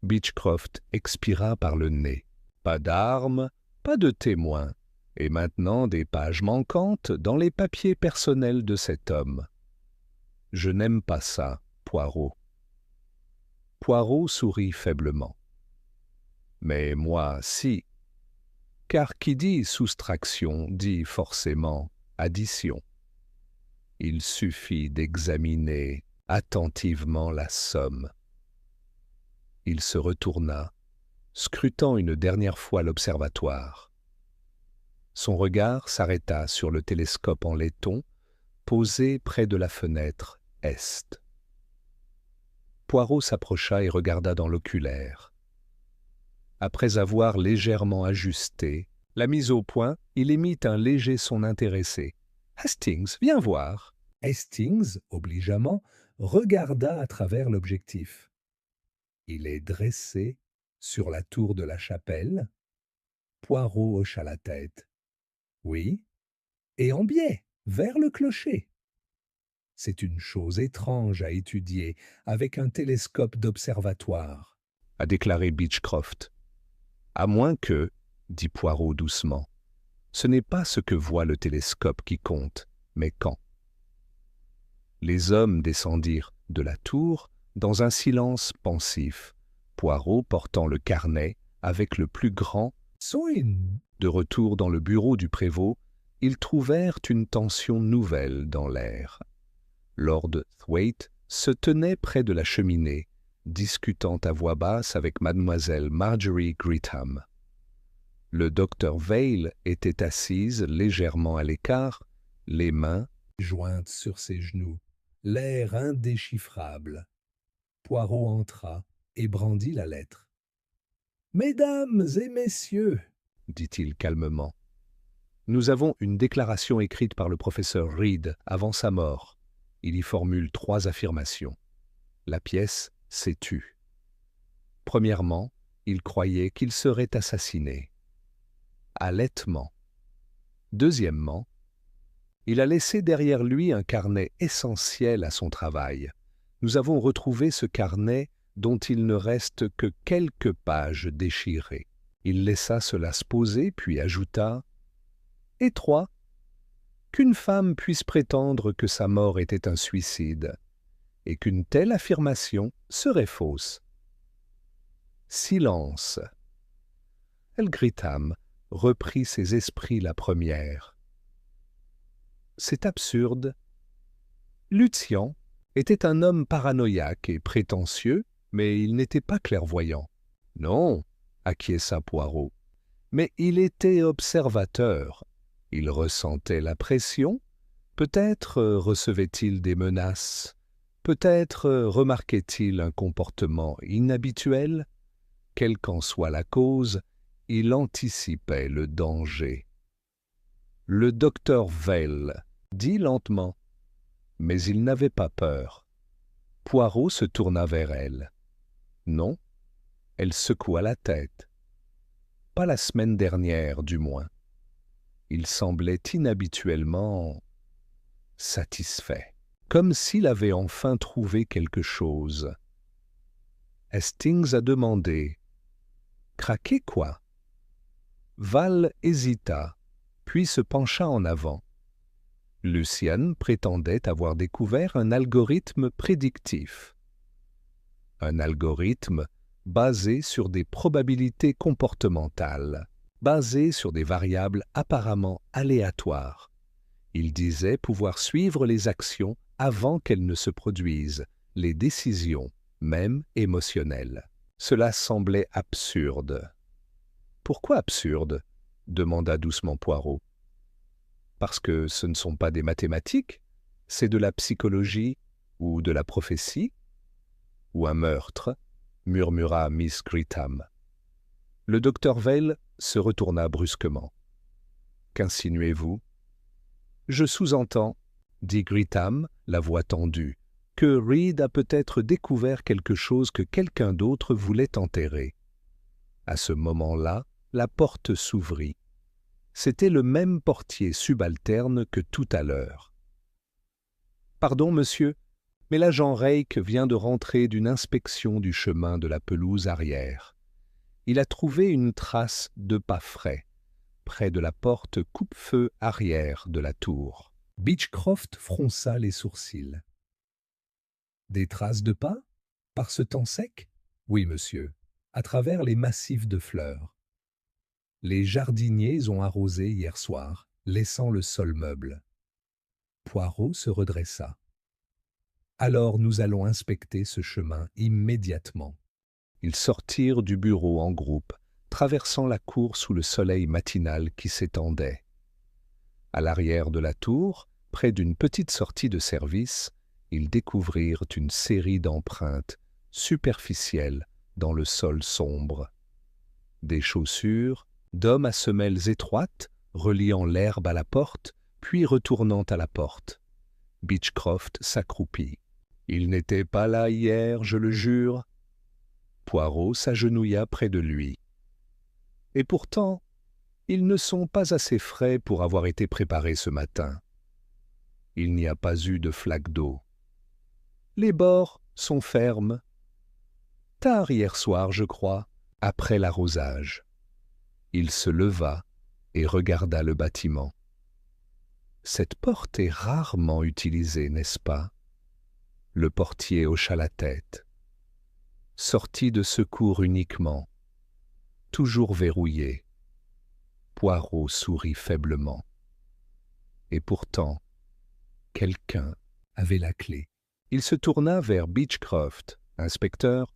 Beechcroft expira par le nez. Pas d'armes, pas de témoins, et maintenant des pages manquantes dans les papiers personnels de cet homme. Je n'aime pas ça, Poirot. Poirot sourit faiblement. Mais moi, si. Car qui dit soustraction dit forcément addition. Il suffit d'examiner attentivement la somme. Il se retourna, scrutant une dernière fois l'observatoire. Son regard s'arrêta sur le télescope en laiton, posé près de la fenêtre est. Poirot s'approcha et regarda dans l'oculaire. Après avoir légèrement ajusté la mise au point, il émit un léger son intéressé. « Hastings, viens voir !» Hastings, obligeamment, regarda à travers l'objectif. Il est dressé sur la tour de la chapelle. Poirot hocha la tête. Oui, et en biais, vers le clocher. C'est une chose étrange à étudier avec un télescope d'observatoire, a déclaré Beechcroft. À moins que, dit Poirot doucement, ce n'est pas ce que voit le télescope qui compte, mais quand. Les hommes descendirent de la tour dans un silence pensif, Poirot portant le carnet avec le plus grand soin. De retour dans le bureau du prévôt, ils trouvèrent une tension nouvelle dans l'air. Lord Thwaite se tenait près de la cheminée, discutant à voix basse avec mademoiselle Marjorie Greetham. Le docteur Vail était assise légèrement à l'écart, les mains jointes sur ses genoux, l'air indéchiffrable. Poirot entra et brandit la lettre. « Mesdames et messieurs, » dit-il calmement, « nous avons une déclaration écrite par le professeur Reed avant sa mort. Il y formule 3 affirmations. La pièce s'est tue. Premièrement, il croyait qu'il serait assassiné. Allaitement. Deuxièmement, il a laissé derrière lui un carnet essentiel à son travail. Nous avons retrouvé ce carnet dont il ne reste que quelques pages déchirées. Il laissa cela se poser, puis ajouta « Et 3. Qu'une femme puisse prétendre que sa mort était un suicide, et qu'une telle affirmation serait fausse. » Silence. Greetham reprit ses esprits la première. « C'est absurde. Lucian était un homme paranoïaque et prétentieux, mais il n'était pas clairvoyant. »« Non, » acquiesça Poirot, « mais il était observateur. Il ressentait la pression. Peut-être recevait-il des menaces. Peut-être remarquait-il un comportement inhabituel. Quelle qu'en soit la cause, il anticipait le danger. Le docteur Vail dit lentement, mais il n'avait pas peur. Poirot se tourna vers elle. Non, elle secoua la tête. Pas la semaine dernière, du moins. Il semblait inhabituellement... satisfait, comme s'il avait enfin trouvé quelque chose. Hastings a demandé « Craquer quoi ?» Val hésita, puis se pencha en avant. Lucian prétendait avoir découvert un algorithme prédictif. Un algorithme basé sur des probabilités comportementales, basé sur des variables apparemment aléatoires. Il disait pouvoir suivre les actions avant qu'elles ne se produisent, les décisions, même émotionnelles. Cela semblait absurde. « Pourquoi absurde ?» demanda doucement Poirot. « Parce que ce ne sont pas des mathématiques, c'est de la psychologie ou de la prophétie ou un meurtre, » murmura Miss Gritham. Le docteur Vail se retourna brusquement. « Qu'insinuez-vous » ? « Je sous-entends, » dit Gritham, la voix tendue, « que Reed a peut-être découvert quelque chose que quelqu'un d'autre voulait enterrer. » À ce moment-là, la porte s'ouvrit. C'était le même portier subalterne que tout à l'heure. « Pardon, monsieur, mais l'agent Rake vient de rentrer d'une inspection du chemin de la pelouse arrière. Il a trouvé une trace de pas frais, près de la porte coupe-feu arrière de la tour. » Beechcroft fronça les sourcils. « Des traces de pas? Par ce temps sec? » ?»« Oui, monsieur, à travers les massifs de fleurs. Les jardiniers ont arrosé hier soir, laissant le sol meuble. » Poirot se redressa. « Alors nous allons inspecter ce chemin immédiatement. » Ils sortirent du bureau en groupe, traversant la cour sous le soleil matinal qui s'étendait. À l'arrière de la tour, près d'une petite sortie de service, ils découvrirent une série d'empreintes superficielles dans le sol sombre. Des chaussures, d'hommes à semelles étroites, reliant l'herbe à la porte, puis retournant à la porte. Beechcroft s'accroupit. « Il n'était pas là hier, je le jure. » Poirot s'agenouilla près de lui. « Et pourtant, ils ne sont pas assez frais pour avoir été préparés ce matin. Il n'y a pas eu de flaque d'eau. Les bords sont fermes. Tard hier soir, je crois, après l'arrosage. » Il se leva et regarda le bâtiment. « Cette porte est rarement utilisée, n'est-ce pas ?» Le portier hocha la tête. « Sortie de secours uniquement. Toujours verrouillée. » Poirot sourit faiblement. Et pourtant, quelqu'un avait la clé. Il se tourna vers Beechcroft. « Inspecteur,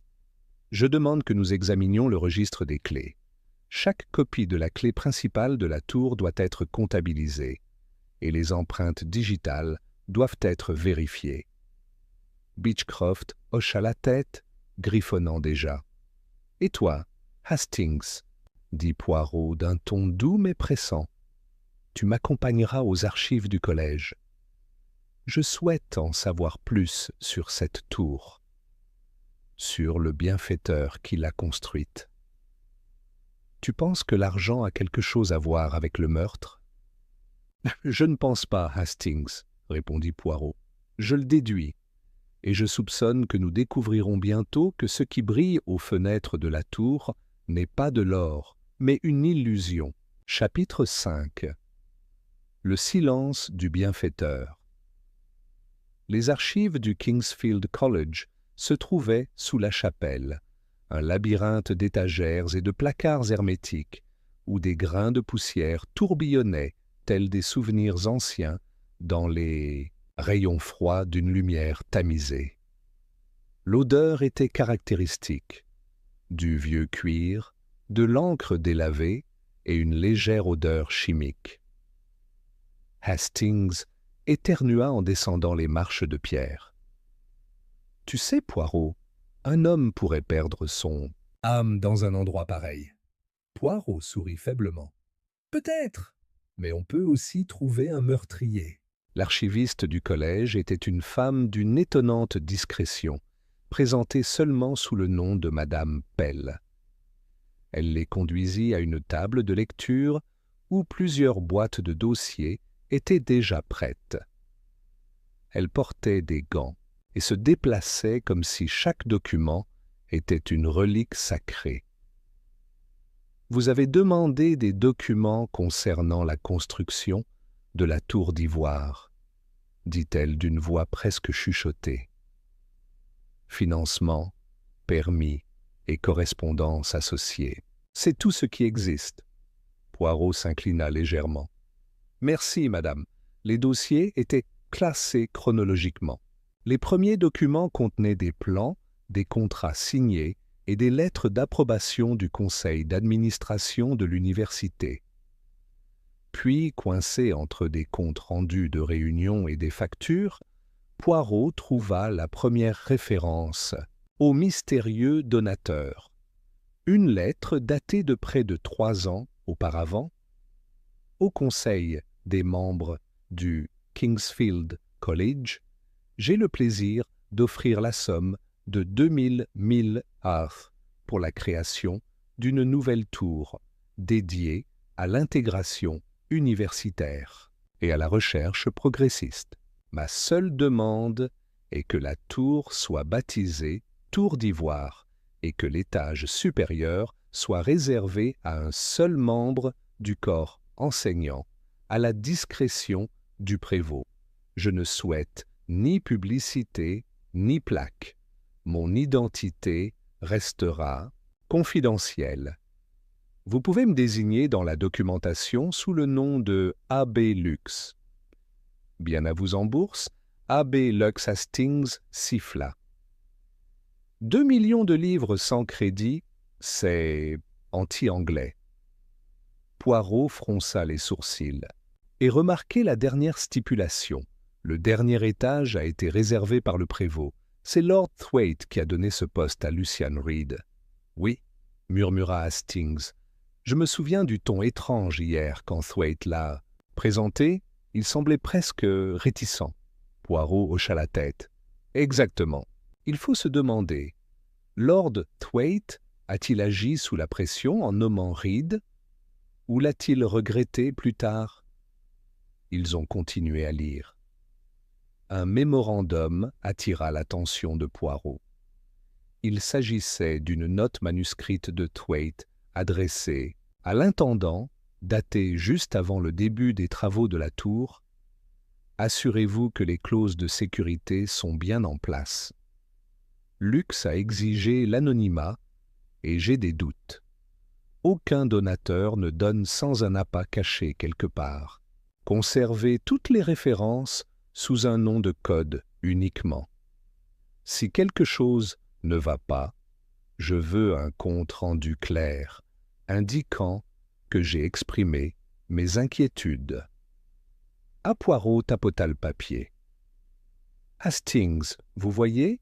je demande que nous examinions le registre des clés. Chaque copie de la clé principale de la tour doit être comptabilisée, et les empreintes digitales doivent être vérifiées. » Beechcroft hocha la tête, griffonnant déjà. « Et toi, Hastings ?» dit Poirot d'un ton doux mais pressant. « Tu m'accompagneras aux archives du collège. Je souhaite en savoir plus sur cette tour, sur le bienfaiteur qui l'a construite. Tu penses que l'argent a quelque chose à voir avec le meurtre ? » ?»« Je ne pense pas, Hastings, » répondit Poirot. « Je le déduis, et je soupçonne que nous découvrirons bientôt que ce qui brille aux fenêtres de la tour n'est pas de l'or, mais une illusion. » Chapitre 5. Le silence du bienfaiteur. Les archives du Kingsfield College se trouvaient sous la chapelle, un labyrinthe d'étagères et de placards hermétiques, où des grains de poussière tourbillonnaient, tels des souvenirs anciens, dans les rayons froids d'une lumière tamisée. L'odeur était caractéristique. Du vieux cuir, de l'encre délavée et une légère odeur chimique. Hastings éternua en descendant les marches de pierre. « Tu sais, Poirot, un homme pourrait perdre son âme dans un endroit pareil. » Poirot sourit faiblement. « Peut-être, mais on peut aussi trouver un meurtrier. » L'archiviste du collège était une femme d'une étonnante discrétion, présentée seulement sous le nom de Madame Pell. Elle les conduisit à une table de lecture où plusieurs boîtes de dossiers étaient déjà prêtes. Elle portait des gants et se déplaçait comme si chaque document était une relique sacrée. « Vous avez demandé des documents concernant la construction de la tour d'ivoire, dit-elle d'une voix presque chuchotée. Financement, permis et correspondance associée. C'est tout ce qui existe. Poirot s'inclina légèrement. Merci, madame. Les dossiers étaient classés chronologiquement. Les premiers documents contenaient des plans, des contrats signés et des lettres d'approbation du conseil d'administration de l'université. Puis, coincé entre des comptes rendus de réunions et des factures, Poirot trouva la première référence au mystérieux donateur. Une lettre datée de près de 3 ans auparavant, au conseil des membres du Kingsfield College, j'ai le plaisir d'offrir la somme de 2000 arth pour la création d'une nouvelle tour dédiée à l'intégration universitaire et à la recherche progressiste. Ma seule demande est que la tour soit baptisée Tour d'Ivoire et que l'étage supérieur soit réservé à un seul membre du corps enseignant, à la discrétion du prévôt. Je ne souhaite ni publicité ni plaque. Mon identité restera confidentielle. Vous pouvez me désigner dans la documentation sous le nom de A.B. Lux. Bien à vous en bourse, A.B. Lux Hastings siffla. 2 millions de livres sans crédit, c'est anti-anglais. Poirot fronça les sourcils et remarquait la dernière stipulation. Le dernier étage a été réservé par le prévôt. C'est Lord Thwaite qui a donné ce poste à Lucian Reed. Oui, murmura Hastings. Je me souviens du ton étrange hier quand Thwaite l'a présenté. Il semblait presque réticent. Poirot hocha la tête. Exactement. Il faut se demander, Lord Thwaite a-t-il agi sous la pression en nommant Reed, ou l'a-t-il regretté plus tard? Ils ont continué à lire. Un mémorandum attira l'attention de Poirot. Il s'agissait d'une note manuscrite de Thwaite adressée à l'intendant, datée juste avant le début des travaux de la tour. Assurez-vous que les clauses de sécurité sont bien en place. Lux a exigé l'anonymat et j'ai des doutes. Aucun donateur ne donne sans un appât caché quelque part. Conservez toutes les références sous un nom de code uniquement. Si quelque chose ne va pas, je veux un compte rendu clair, indiquant que j'ai exprimé mes inquiétudes. À Poirot tapota le papier. Hastings, vous voyez?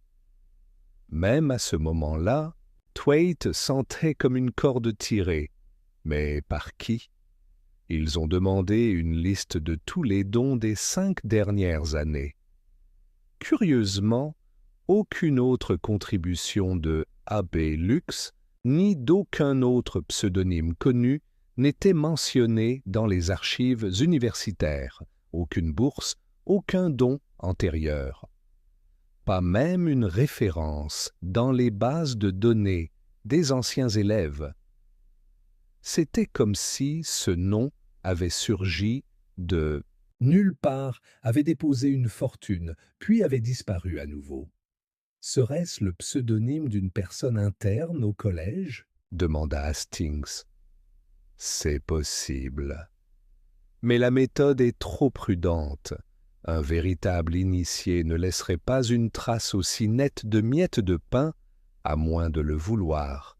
Même à ce moment-là, Thwaite sentait comme une corde tirée. Mais par qui? Ils ont demandé une liste de tous les dons des 5 dernières années. Curieusement, aucune autre contribution de A.B. Lux, ni d'aucun autre pseudonyme connu, n'était mentionnée dans les archives universitaires. Aucune bourse, aucun don antérieur. Pas même une référence dans les bases de données des anciens élèves. C'était comme si ce nom avait surgi de nulle part, avait déposé une fortune, puis avait disparu à nouveau. Serait-ce le pseudonyme d'une personne interne au collège? Demanda Hastings. C'est possible. Mais la méthode est trop prudente. Un véritable initié ne laisserait pas une trace aussi nette de miettes de pain, à moins de le vouloir,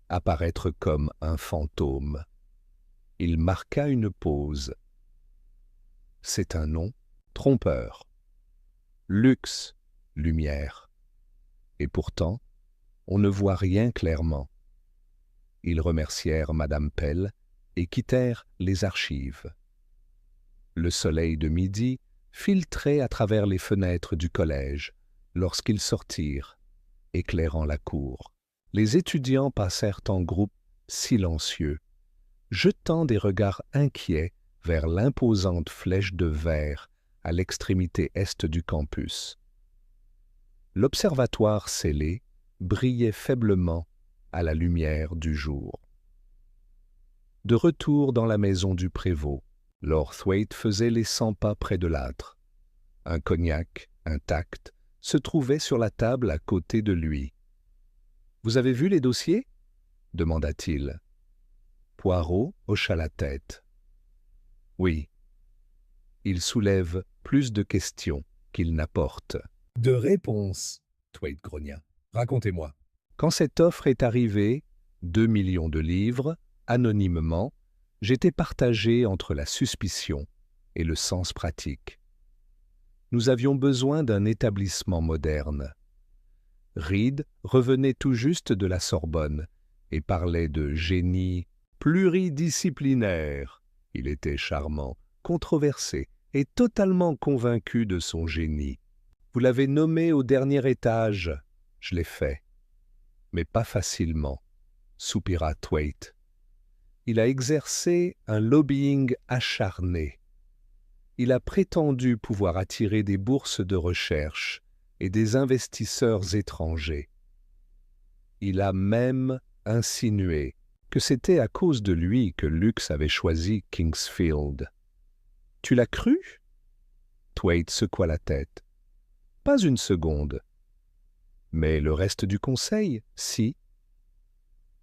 apparaître comme un fantôme. Il marqua une pause. C'est un nom trompeur. Lux, lumière. Et pourtant, on ne voit rien clairement. Ils remercièrent Madame Pell et quittèrent les archives. Le soleil de midi filtrait à travers les fenêtres du collège lorsqu'ils sortirent, éclairant la cour. Les étudiants passèrent en groupe silencieux, jetant des regards inquiets vers l'imposante flèche de verre à l'extrémité est du campus. L'observatoire scellé brillait faiblement à la lumière du jour. De retour dans la maison du prévôt, Lord Thwaite faisait les 100 pas près de l'âtre. Un cognac, intact, se trouvait sur la table à côté de lui. « Vous avez vu les dossiers » demanda-t-il. Poirot hocha la tête. « Oui. » Il soulève plus de questions qu'il n'apporte. « De réponses » Thwaite grogna. « Racontez-moi. » Quand cette offre est arrivée, 2 millions de livres, anonymement, j'étais partagé entre la suspicion et le sens pratique. Nous avions besoin d'un établissement moderne. Reed revenait tout juste de la Sorbonne et parlait de génie pluridisciplinaire. Il était charmant, controversé et totalement convaincu de son génie. Vous l'avez nommé au dernier étage. Je l'ai fait. Mais pas facilement, soupira Thwaite. Il a exercé un lobbying acharné. Il a prétendu pouvoir attirer des bourses de recherche et des investisseurs étrangers. Il a même insinué que c'était à cause de lui que Lux avait choisi Kingsfield. « Tu l'as cru » Thwaite secoua la tête. « Pas une seconde. » « Mais le reste du conseil, si. »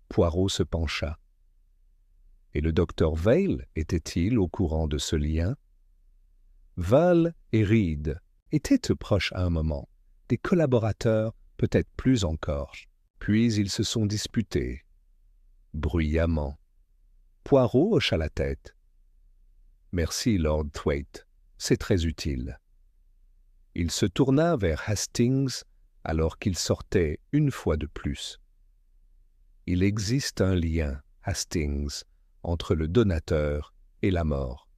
Poirot se pencha. « Et le docteur Vail était-il au courant de ce lien ?» Vail et Reed étaient proches à un moment, des collaborateurs peut-être plus encore. Puis ils se sont disputés, bruyamment. Poirot hocha la tête. « Merci, Lord Thwaite, c'est très utile. » Il se tourna vers Hastings alors qu'il sortait une fois de plus. Il existe un lien, Hastings, entre le donateur et la mort.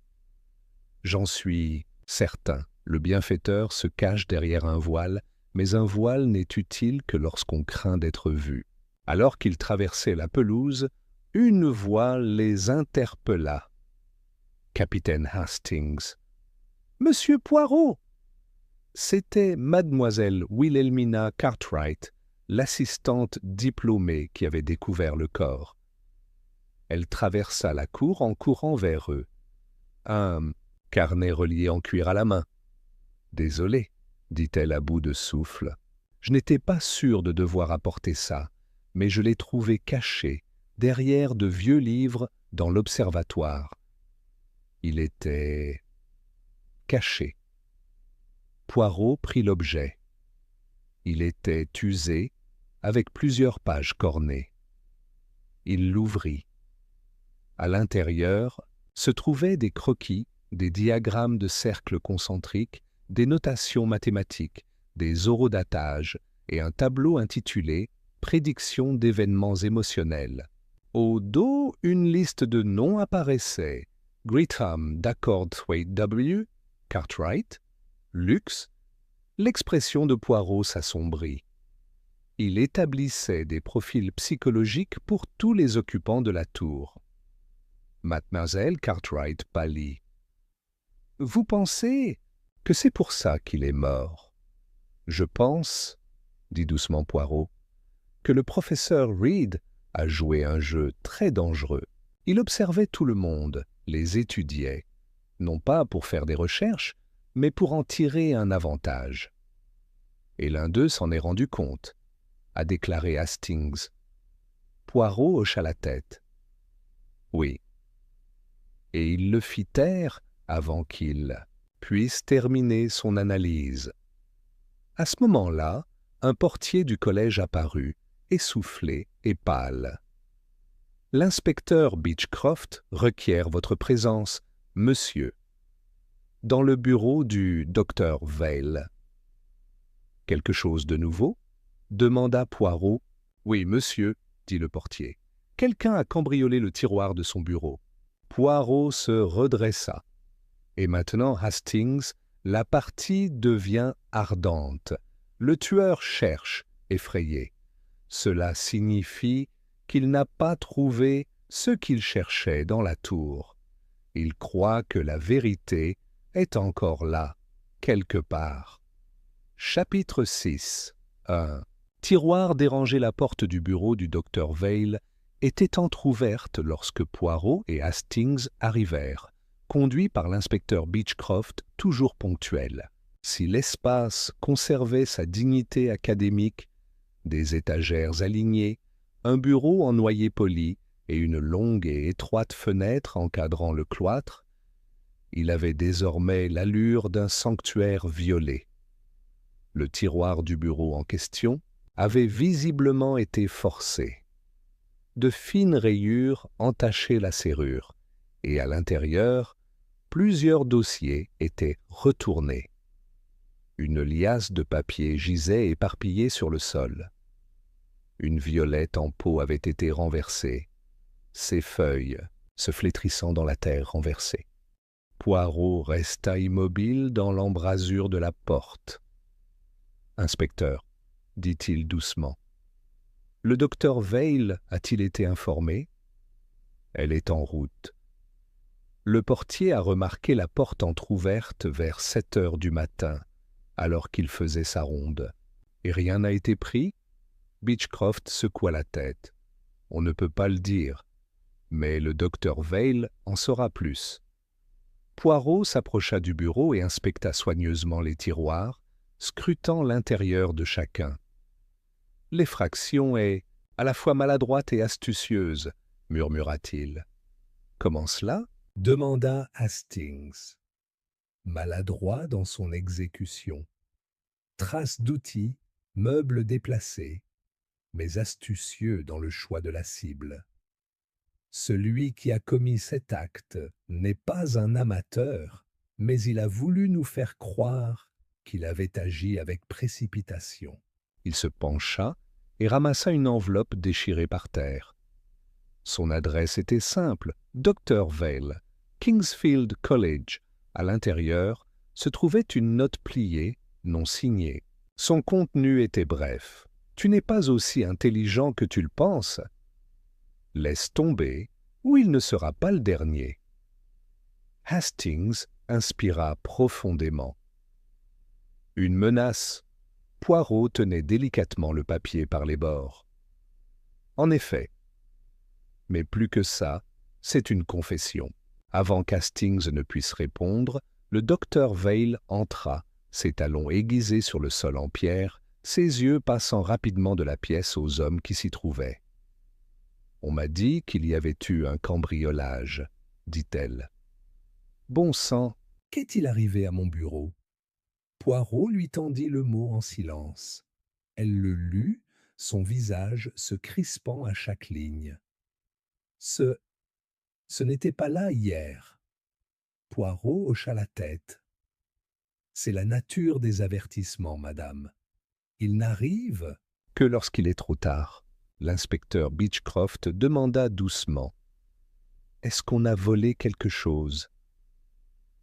J'en suis certain. Le bienfaiteur se cache derrière un voile, mais un voile n'est utile que lorsqu'on craint d'être vu. Alors qu'ils traversaient la pelouse, une voix les interpella. « Capitaine Hastings. »« Monsieur Poirot !» C'était mademoiselle Wilhelmina Cartwright, l'assistante diplômée qui avait découvert le corps. Elle traversa la cour en courant vers eux. Un carnet relié en cuir à la main. « Désolé, » dit-elle à bout de souffle. « Je n'étais pas sûre de devoir apporter ça, mais je l'ai trouvé caché, derrière de vieux livres, dans l'observatoire. » Il était caché. Poirot prit l'objet. Il était usé, avec plusieurs pages cornées. Il l'ouvrit. À l'intérieur se trouvaient des croquis, des diagrammes de cercles concentriques, des notations mathématiques, des orodatages et un tableau intitulé « Prédiction d'événements émotionnels ». Au dos, une liste de noms apparaissait. Greetham d'Accord Thwaite W., Cartwright, Lux. L'expression de Poirot s'assombrit. Il établissait des profils psychologiques pour tous les occupants de la tour. Mademoiselle Cartwright pâlit. « Vous pensez que c'est pour ça qu'il est mort ?»« Je pense, » dit doucement Poirot, « que le professeur Reed a joué un jeu très dangereux. Il observait tout le monde, les étudiait, non pas pour faire des recherches, mais pour en tirer un avantage. Et l'un d'eux s'en est rendu compte, a déclaré Hastings. Poirot hocha la tête. Oui. Et il le fit taire avant qu'il puisse terminer son analyse. À ce moment-là, un portier du collège apparut, essoufflé et pâle. « L'inspecteur Beechcroft requiert votre présence, monsieur. » Dans le bureau du docteur Vail. « Quelque chose de nouveau » demanda Poirot. « Oui, monsieur, » dit le portier. « Quelqu'un a cambriolé le tiroir de son bureau. » Poirot se redressa. « Et maintenant, Hastings, la partie devient ardente. Le tueur cherche, effrayé. Cela signifie qu'il n'a pas trouvé ce qu'il cherchait dans la tour. Il croit que la vérité est encore là, quelque part. Chapitre 6. 1. Tiroir dérangeait la porte du bureau du docteur Vail était entr'ouverte lorsque Poirot et Hastings arrivèrent, conduits par l'inspecteur Beechcroft, toujours ponctuel. Si l'espace conservait sa dignité académique, des étagères alignées, un bureau en noyer poli et une longue et étroite fenêtre encadrant le cloître, il avait désormais l'allure d'un sanctuaire violé. Le tiroir du bureau en question avait visiblement été forcé. De fines rayures entachaient la serrure, et à l'intérieur, plusieurs dossiers étaient retournés. Une liasse de papier gisait éparpillée sur le sol. Une violette en pot avait été renversée, ses feuilles se flétrissant dans la terre renversée. Poirot resta immobile dans l'embrasure de la porte. « Inspecteur, dit-il doucement, le docteur Vail a-t-il été informé? Elle est en route. Le portier a remarqué la porte entr'ouverte vers 7 heures du matin, alors qu'il faisait sa ronde. Et rien n'a été pris? Beechcroft secoua la tête. On ne peut pas le dire, mais le docteur Vail en saura plus. Poirot s'approcha du bureau et inspecta soigneusement les tiroirs, scrutant l'intérieur de chacun. L'effraction est à la fois maladroite et astucieuse, murmura-t-il. Comment cela? Demanda Hastings. Maladroit dans son exécution. Traces d'outils, meubles déplacés, mais astucieux dans le choix de la cible. Celui qui a commis cet acte n'est pas un amateur, mais il a voulu nous faire croire qu'il avait agi avec précipitation. Il se pencha et ramassa une enveloppe déchirée par terre. Son adresse était simple, Dr. Vail, Kingsfield College. À l'intérieur se trouvait une note pliée, non signée. Son contenu était bref. « Tu n'es pas aussi intelligent que tu le penses. Laisse tomber, ou il ne sera pas le dernier. » Hastings inspira profondément. Une menace. Poirot tenait délicatement le papier par les bords. En effet. Mais plus que ça, c'est une confession. Avant qu'Hastings ne puisse répondre, le docteur Vail entra, ses talons aiguisés sur le sol en pierre, ses yeux passant rapidement de la pièce aux hommes qui s'y trouvaient. « On m'a dit qu'il y avait eu un cambriolage, » dit-elle. « Bon sang, qu'est-il arrivé à mon bureau ?» Poirot lui tendit le mot en silence. Elle le lut, son visage se crispant à chaque ligne. Ce n'était pas là hier. Poirot hocha la tête. C'est la nature des avertissements, madame. Il n'arrive que lorsqu'il est trop tard. L'inspecteur Beechcroft demanda doucement. Est-ce qu'on a volé quelque chose?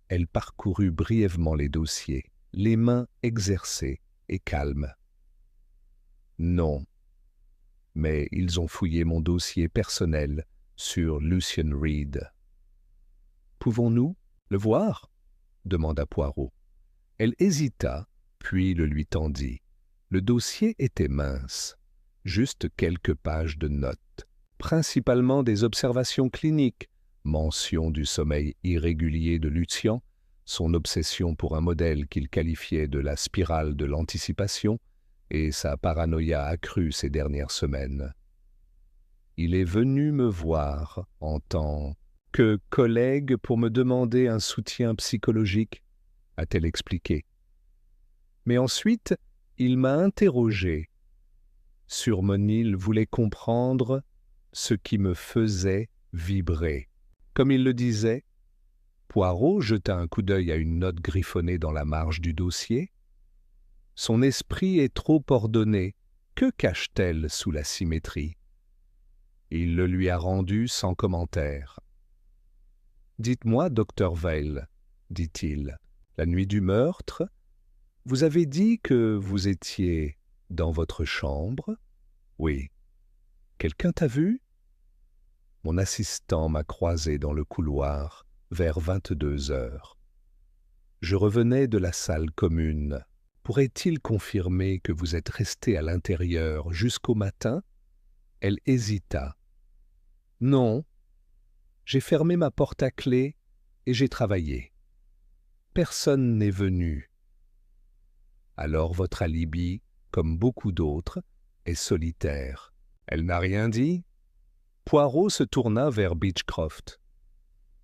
Elle parcourut brièvement les dossiers, les mains exercées et calmes. Non, mais ils ont fouillé mon dossier personnel sur Lucien Reed. Pouvons-nous le voir? Demanda Poirot. Elle hésita, puis le lui tendit. Le dossier était mince, juste quelques pages de notes, principalement des observations cliniques, mention du sommeil irrégulier de Lucien, son obsession pour un modèle qu'il qualifiait de la spirale de l'anticipation et sa paranoïa accrue ces dernières semaines. Il est venu me voir en tant que collègue pour me demander un soutien psychologique, a-t-elle expliqué. Mais ensuite, il m'a interrogé. Surmonil voulait comprendre ce qui me faisait vibrer. Comme il le disait, Poirot jeta un coup d'œil à une note griffonnée dans la marge du dossier. Son esprit est trop ordonné. Que cache-t-elle sous la symétrie? Il le lui a rendu sans commentaire. « Dites-moi, docteur Vail, dit-il, la nuit du meurtre, vous avez dit que vous étiez dans votre chambre? Oui. Quelqu'un t'a vu? Mon assistant m'a croisé dans le couloir vers 22 heures. Je revenais de la salle commune. Pourrait-il confirmer que vous êtes resté à l'intérieur jusqu'au matin? Elle hésita. Non, j'ai fermé ma porte à clé et j'ai travaillé. Personne n'est venu. Alors votre alibi, comme beaucoup d'autres, est solitaire. Elle n'a rien dit? Poirot se tourna vers Beechcroft.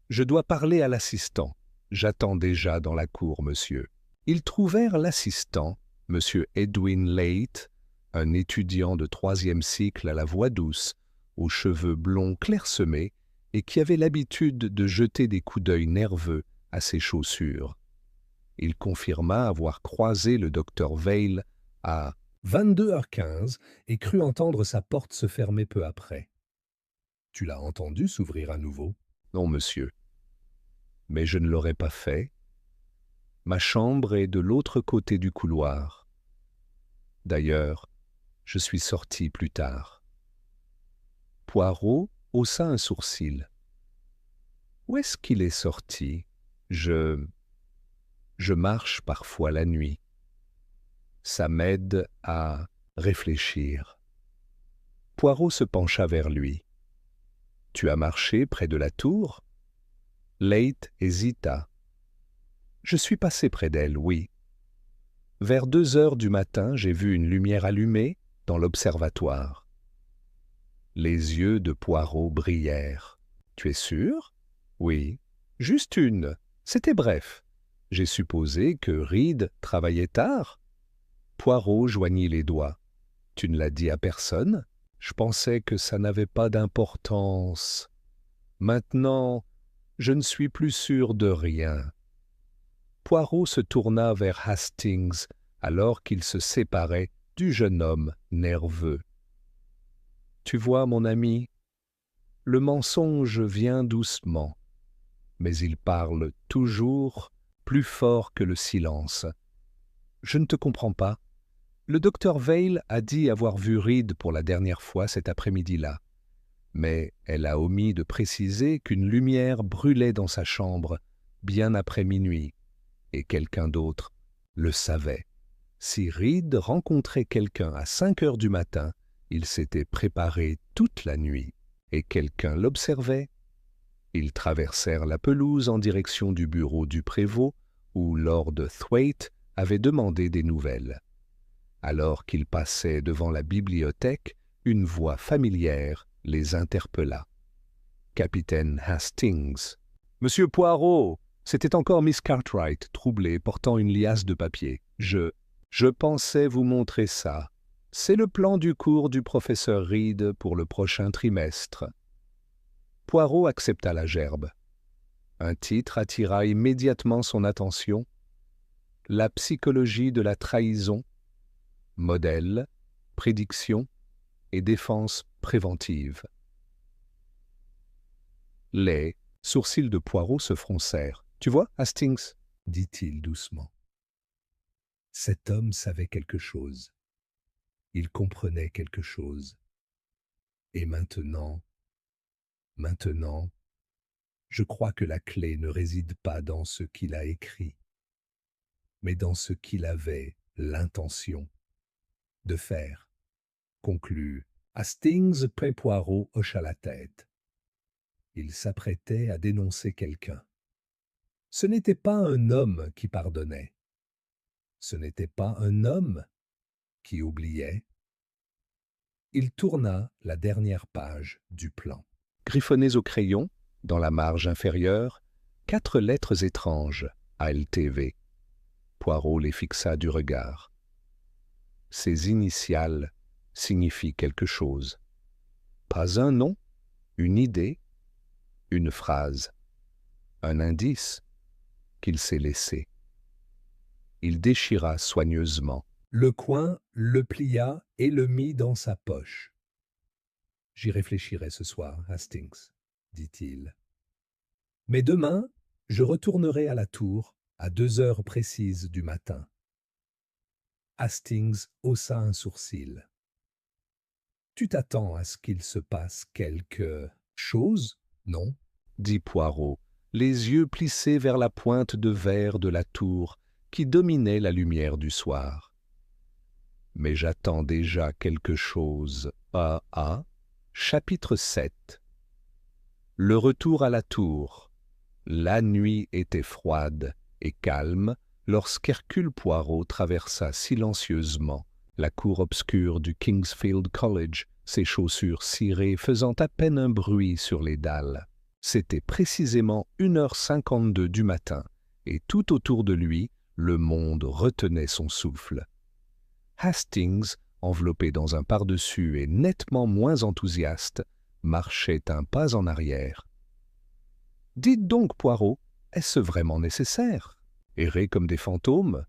Je dois parler à l'assistant. J'attends déjà dans la cour, monsieur. Ils trouvèrent l'assistant, monsieur Edwin Late, un étudiant de 3e cycle à la voix douce, aux cheveux blonds clairsemés et qui avait l'habitude de jeter des coups d'œil nerveux à ses chaussures. Il confirma avoir croisé le docteur Vail à 22h15 et crut entendre sa porte se fermer peu après. « Tu l'as entendu s'ouvrir à nouveau ?»« Non, monsieur. Mais je ne l'aurais pas fait. Ma chambre est de l'autre côté du couloir. D'ailleurs, je suis sorti plus tard. » Poirot haussa un sourcil. « Où est-ce qu'il est sorti? Je marche parfois la nuit. Ça m'aide à réfléchir. » Poirot se pencha vers lui. « Tu as marché près de la tour ?» Late hésita. « Je suis passé près d'elle, oui. Vers 2 heures du matin, j'ai vu une lumière allumée dans l'observatoire. » Les yeux de Poirot brillèrent. « Tu es sûr? »« Oui. Juste une. C'était bref. J'ai supposé que Reed travaillait tard. » Poirot joignit les doigts. « Tu ne l'as dit à personne? Je pensais que ça n'avait pas d'importance. Maintenant, je ne suis plus sûr de rien. » Poirot se tourna vers Hastings alors qu'il se séparait du jeune homme nerveux. « Tu vois, mon ami, le mensonge vient doucement, mais il parle toujours plus fort que le silence. Je ne te comprends pas. Le docteur Vail a dit avoir vu Reed pour la dernière fois cet après-midi-là, mais elle a omis de préciser qu'une lumière brûlait dans sa chambre bien après minuit, et quelqu'un d'autre le savait. Si Reed rencontrait quelqu'un à 5 heures du matin, il s'était préparé toute la nuit, et quelqu'un l'observait. Ils traversèrent la pelouse en direction du bureau du prévôt, où Lord Thwaite avait demandé des nouvelles. Alors qu'ils passaient devant la bibliothèque, une voix familière les interpella. « Capitaine Hastings. »« Monsieur Poirot !» C'était encore Miss Cartwright, troublée, portant une liasse de papier. « Je pensais vous montrer ça. C'est le plan du cours du professeur Reed pour le prochain trimestre. » Poirot accepta la gerbe. Un titre attira immédiatement son attention. « La psychologie de la trahison. Modèle, prédiction et défense préventive. » Les sourcils de Poirot se froncèrent. « Tu vois, Hastings ?» dit-il doucement. Cet homme savait quelque chose. Il comprenait quelque chose. Et maintenant, je crois que la clé ne réside pas dans ce qu'il a écrit, mais dans ce qu'il avait l'intention de faire, conclut Hastings. Poirot hocha la tête. Il s'apprêtait à dénoncer quelqu'un. Ce n'était pas un homme qui pardonnait. Ce n'était pas un homme qui oubliait. Il tourna la dernière page du plan. Griffonnées au crayon, dans la marge inférieure, 4 lettres étranges, ALTV. Poirot les fixa du regard. Ces initiales signifient quelque chose. Pas un nom, une idée, une phrase, un indice qu'il s'est laissé. Il déchira soigneusement le coin, le plia et le mit dans sa poche. « J'y réfléchirai ce soir, Hastings, » dit-il. « Mais demain, je retournerai à la tour à 2 heures précises du matin. » Hastings haussa un sourcil. « Tu t'attends à ce qu'il se passe quelque chose, non ?» dit Poirot, les yeux plissés vers la pointe de verre de la tour qui dominait la lumière du soir. Mais j'attends déjà quelque chose. Chapitre 7. Le retour à la tour. La nuit était froide et calme lorsqu'Hercule Poirot traversa silencieusement la cour obscure du Kingsfield College, ses chaussures cirées faisant à peine un bruit sur les dalles. C'était précisément 1h52 du matin, et tout autour de lui, le monde retenait son souffle. Hastings, enveloppé dans un pardessus et nettement moins enthousiaste, marchait un pas en arrière. « Dites donc, Poirot, est-ce vraiment nécessaire ? Errer comme des fantômes ?»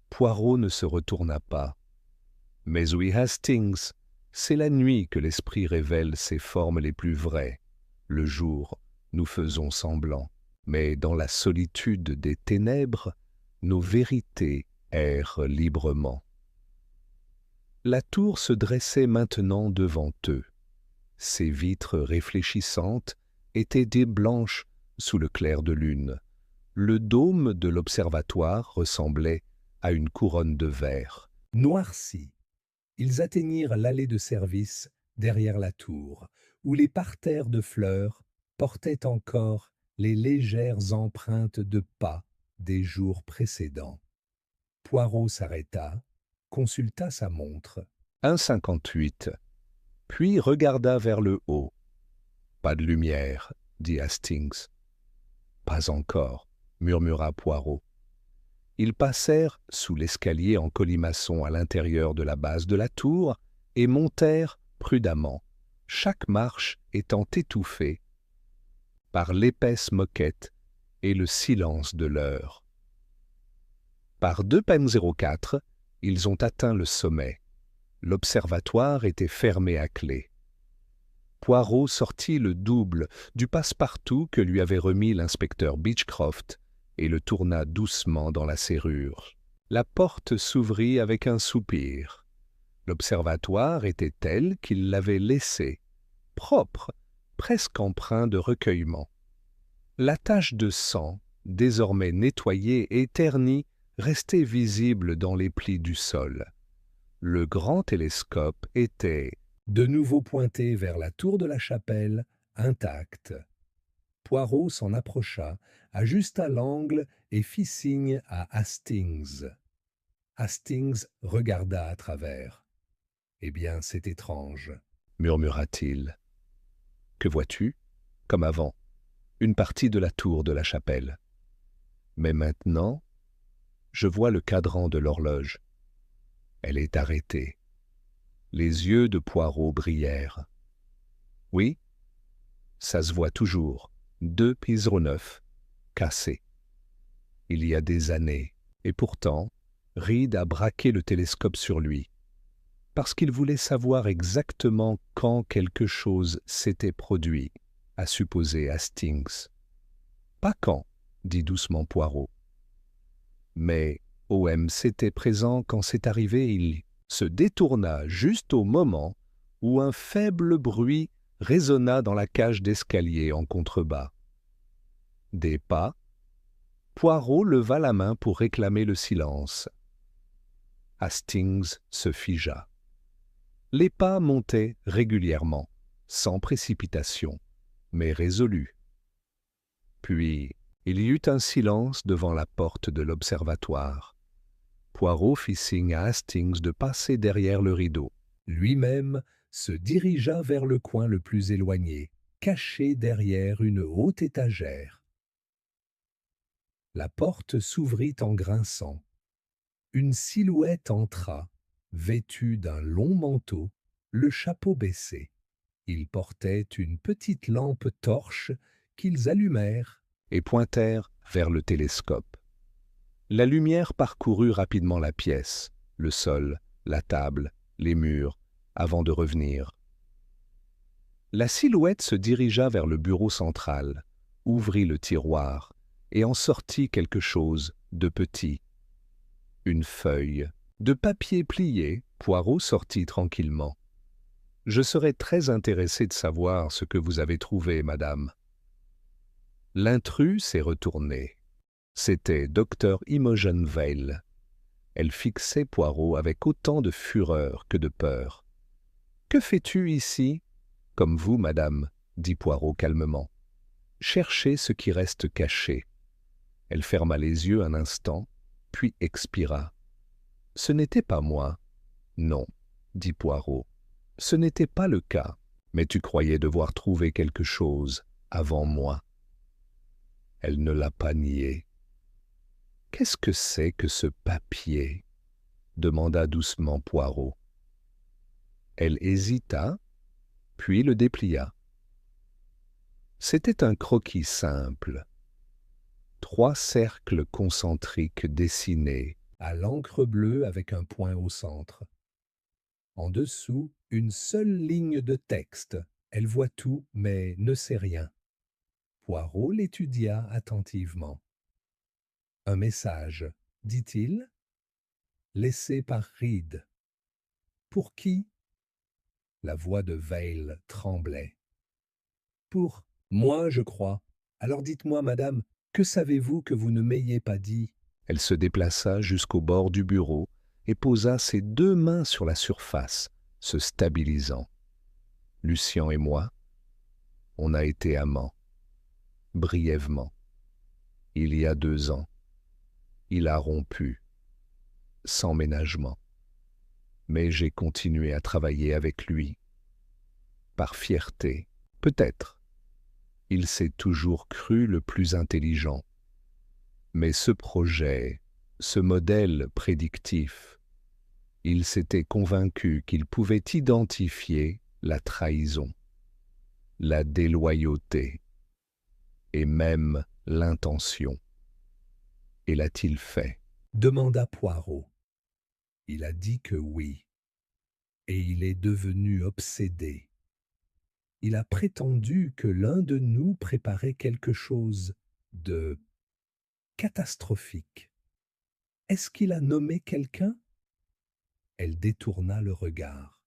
Poirot ne se retourna pas. « Mais oui, Hastings, c'est la nuit que l'esprit révèle ses formes les plus vraies. Le jour, nous faisons semblant, mais dans la solitude des ténèbres, nos vérités errent librement. » La tour se dressait maintenant devant eux. Ses vitres réfléchissantes étaient des blanches sous le clair de lune. Le dôme de l'observatoire ressemblait à une couronne de verre. Noircis, ils atteignirent l'allée de service derrière la tour, où les parterres de fleurs portaient encore les légères empreintes de pas des jours précédents. Poirot s'arrêta, consulta sa montre. 1:58. Puis regarda vers le haut. « Pas de lumière, » dit Hastings. « Pas encore, » murmura Poirot. Ils passèrent sous l'escalier en colimaçon à l'intérieur de la base de la tour et montèrent prudemment, chaque marche étant étouffée par l'épaisse moquette et le silence de l'heure. Par 2:04, ils ont atteint le sommet. L'observatoire était fermé à clé. Poirot sortit le double du passe-partout que lui avait remis l'inspecteur Beechcroft et le tourna doucement dans la serrure. La porte s'ouvrit avec un soupir. L'observatoire était tel qu'il l'avait laissé, propre, presque empreint de recueillement. La tache de sang, désormais nettoyée et ternie, restait visible dans les plis du sol. Le grand télescope était de nouveau pointé vers la tour de la chapelle, intacte. Poirot s'en approcha, ajusta l'angle et fit signe à Hastings. Hastings regarda à travers. « Eh bien, c'est étrange, » murmura-t-il. « Que vois-tu ? Comme avant, une partie de la tour de la chapelle. Mais maintenant, je vois le cadran de l'horloge. Elle est arrêtée. » Les yeux de Poirot brillèrent. « Oui, ça se voit toujours, 2:09, cassé. Il y a des années, et pourtant, Reed a braqué le télescope sur lui, parce qu'il voulait savoir exactement quand quelque chose s'était produit, a supposé Hastings. « Pas quand, » dit doucement Poirot. « Mais Holmes était présent quand c'est arrivé, il se détourna juste au moment où un faible bruit résonna dans la cage d'escalier en contrebas. Des pas. Poirot leva la main pour réclamer le silence. Hastings se figea. Les pas montaient régulièrement, sans précipitation, mais résolus. Puis il y eut un silence devant la porte de l'observatoire. Poirot fit signe à Hastings de passer derrière le rideau. Lui-même se dirigea vers le coin le plus éloigné, caché derrière une haute étagère. La porte s'ouvrit en grinçant. Une silhouette entra, vêtue d'un long manteau, le chapeau baissé. Il portait une petite lampe torche qu'ils allumèrent et pointèrent vers le télescope. La lumière parcourut rapidement la pièce, le sol, la table, les murs, avant de revenir. La silhouette se dirigea vers le bureau central, ouvrit le tiroir et en sortit quelque chose de petit. Une feuille de papier plié. Poirot sortit tranquillement. « Je serais très intéressé de savoir ce que vous avez trouvé, madame. » L'intrus s'est retourné. C'était Dr Imogen Vale. Elle fixait Poirot avec autant de fureur que de peur. « Que fais-tu ici ?»« Comme vous, madame, » dit Poirot calmement. « Cherchez ce qui reste caché. » Elle ferma les yeux un instant, puis expira. « Ce n'était pas moi. »« Non, » dit Poirot. « Ce n'était pas le cas, mais tu croyais devoir trouver quelque chose avant moi. » Elle ne l'a pas nié. « Qu'est-ce que c'est que ce papier ?» demanda doucement Poirot. Elle hésita, puis le déplia. C'était un croquis simple. 3 cercles concentriques dessinés à l'encre bleue avec un point au centre. En dessous, une seule ligne de texte. Elle voit tout, mais ne sait rien. Poirot l'étudia attentivement. « Un message, dit-il, laissé par Reed. »« Pour qui ?» La voix de Vale tremblait. « Pour moi, je crois. Alors dites-moi, madame, que savez-vous que vous ne m'ayez pas dit ?» Elle se déplaça jusqu'au bord du bureau et posa ses 2 mains sur la surface, se stabilisant. « Lucien et moi, on a été amants. Brièvement. Il y a 2 ans. Il a rompu, sans ménagement. Mais j'ai continué à travailler avec lui. Par fierté, peut-être. Il s'est toujours cru le plus intelligent. Mais ce projet, ce modèle prédictif, il s'était convaincu qu'il pouvait identifier la trahison, la déloyauté et même l'intention. Et l'a-t-il fait ? Demanda Poirot. Il a dit que oui. Et il est devenu obsédé. Il a prétendu que l'un de nous préparait quelque chose de catastrophique. Est-ce qu'il a nommé quelqu'un ? Elle détourna le regard.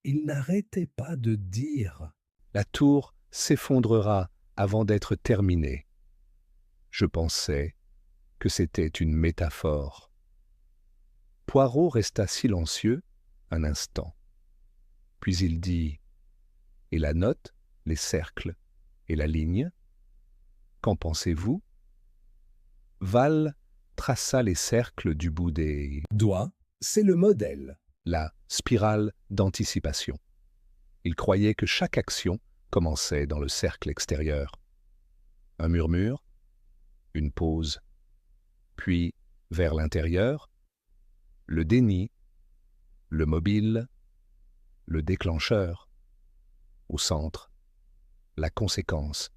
Il n'arrêtait pas de dire « La tour s'effondrera avant d'être terminée. » Je pensais que c'était une métaphore. Poirot resta silencieux un instant. Puis il dit « Et la note, les cercles et la ligne, qu'en pensez-vous » Vale traça les cercles du bout des doigts. C'est le modèle, la spirale d'anticipation. Il croyait que chaque action commençait dans le cercle extérieur. Un murmure, une pause, puis vers l'intérieur, le déni, le mobile, le déclencheur, au centre, la conséquence.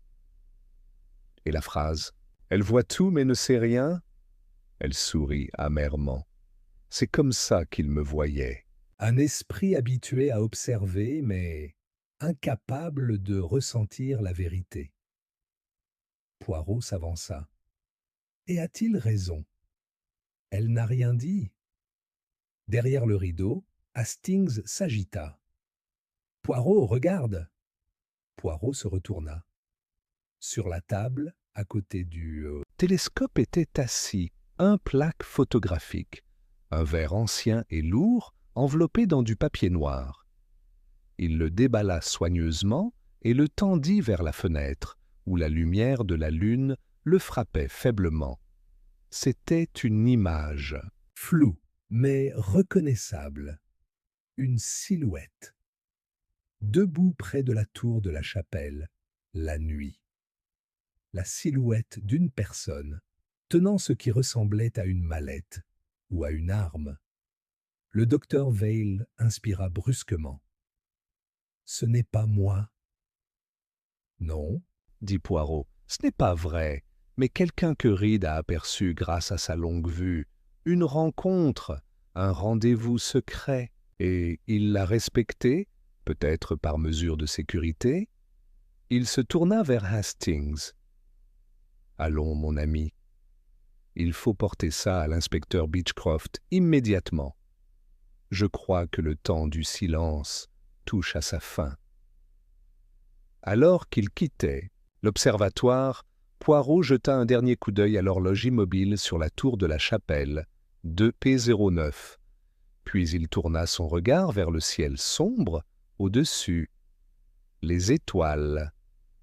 Et la phrase « Elle voit tout mais ne sait rien ?» Elle sourit amèrement. C'est comme ça qu'il me voyait. Un esprit habitué à observer, mais incapable de ressentir la vérité. Poirot s'avança. Et a-t-il raison ? Elle n'a rien dit. Derrière le rideau, Hastings s'agita. « Poirot, regarde !» Poirot se retourna. Sur la table, à côté du télescope était assis un plaque photographique, un verre ancien et lourd enveloppé dans du papier noir. Il le déballa soigneusement et le tendit vers la fenêtre, où la lumière de la lune le frappait faiblement. C'était une image, floue mais reconnaissable, une silhouette, debout près de la tour de la chapelle, la nuit. La silhouette d'une personne, tenant ce qui ressemblait à une mallette ou à une arme. Le docteur Vale inspira brusquement. « Ce n'est pas moi. »« Non, » dit Poirot, « ce n'est pas vrai, mais quelqu'un que Reed a aperçu grâce à sa longue vue, une rencontre, un rendez-vous secret, et il l'a respecté, peut-être par mesure de sécurité. » Il se tourna vers Hastings. « Allons, mon ami. Il faut porter ça à l'inspecteur Beechcroft immédiatement. Je crois que le temps du silence touche à sa fin. » Alors qu'il quittait, L'observatoire, Poirot jeta un dernier coup d'œil à l'horloge immobile sur la tour de la chapelle, 2P09. Puis il tourna son regard vers le ciel sombre, au-dessus. « Les étoiles,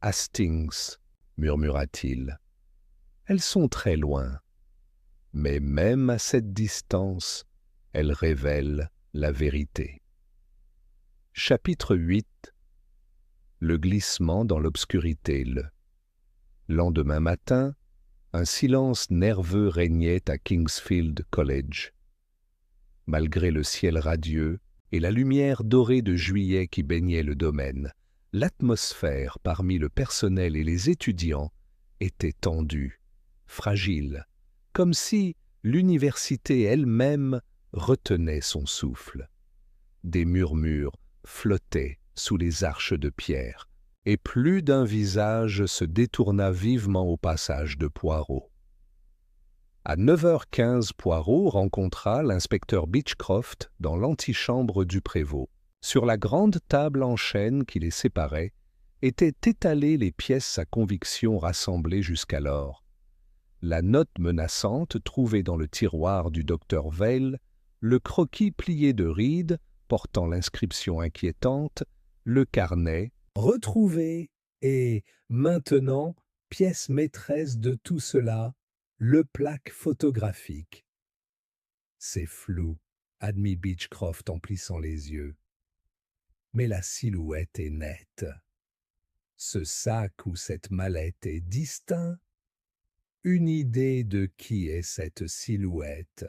Hastings, murmura-t-il. Elles sont très loin. Mais même à cette distance, elles révèlent la vérité. » Chapitre 8. Le glissement dans l'obscurité. Le lendemain matin, un silence nerveux régnait à Kingsfield College. Malgré le ciel radieux et la lumière dorée de juillet qui baignait le domaine, l'atmosphère parmi le personnel et les étudiants était tendue, fragile, comme si l'université elle-même retenait son souffle. Des murmures flottaient sous les arches de pierre, et plus d'un visage se détourna vivement au passage de Poirot. À 9h15, Poirot rencontra l'inspecteur Beechcroft dans l'antichambre du prévôt. Sur la grande table en chêne qui les séparait, étaient étalées les pièces à conviction rassemblées jusqu'alors. La note menaçante trouvée dans le tiroir du docteur Vail, le croquis plié de Reed, portant l'inscription inquiétante, le carnet « Retrouvé » et « Maintenant, pièce maîtresse de tout cela », le plaque photographique. « C'est flou », admit Beechcroft en plissant les yeux. « Mais la silhouette est nette. Ce sac ou cette mallette est distinct. Une idée de qui est cette silhouette ?»«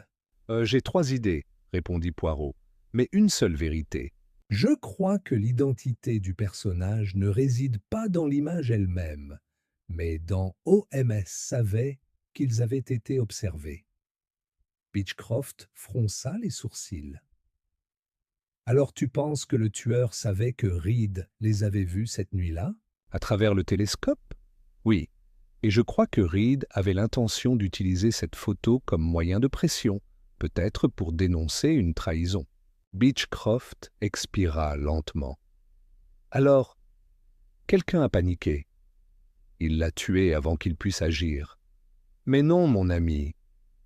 J'ai 3 idées, » répondit Poirot, « mais une seule vérité. Je crois que l'identité du personnage ne réside pas dans l'image elle-même, mais dans OMS savait qu'ils avaient été observés. » Beechcroft fronça les sourcils. « Alors tu penses que le tueur savait que Reed les avait vus cette nuit-là? » À travers le télescope? Oui, et je crois que Reed avait l'intention d'utiliser cette photo comme moyen de pression, peut-être pour dénoncer une trahison. Beechcroft expira lentement. « Alors, quelqu'un a paniqué. Il l'a tué avant qu'il puisse agir. »« Mais non, mon ami, »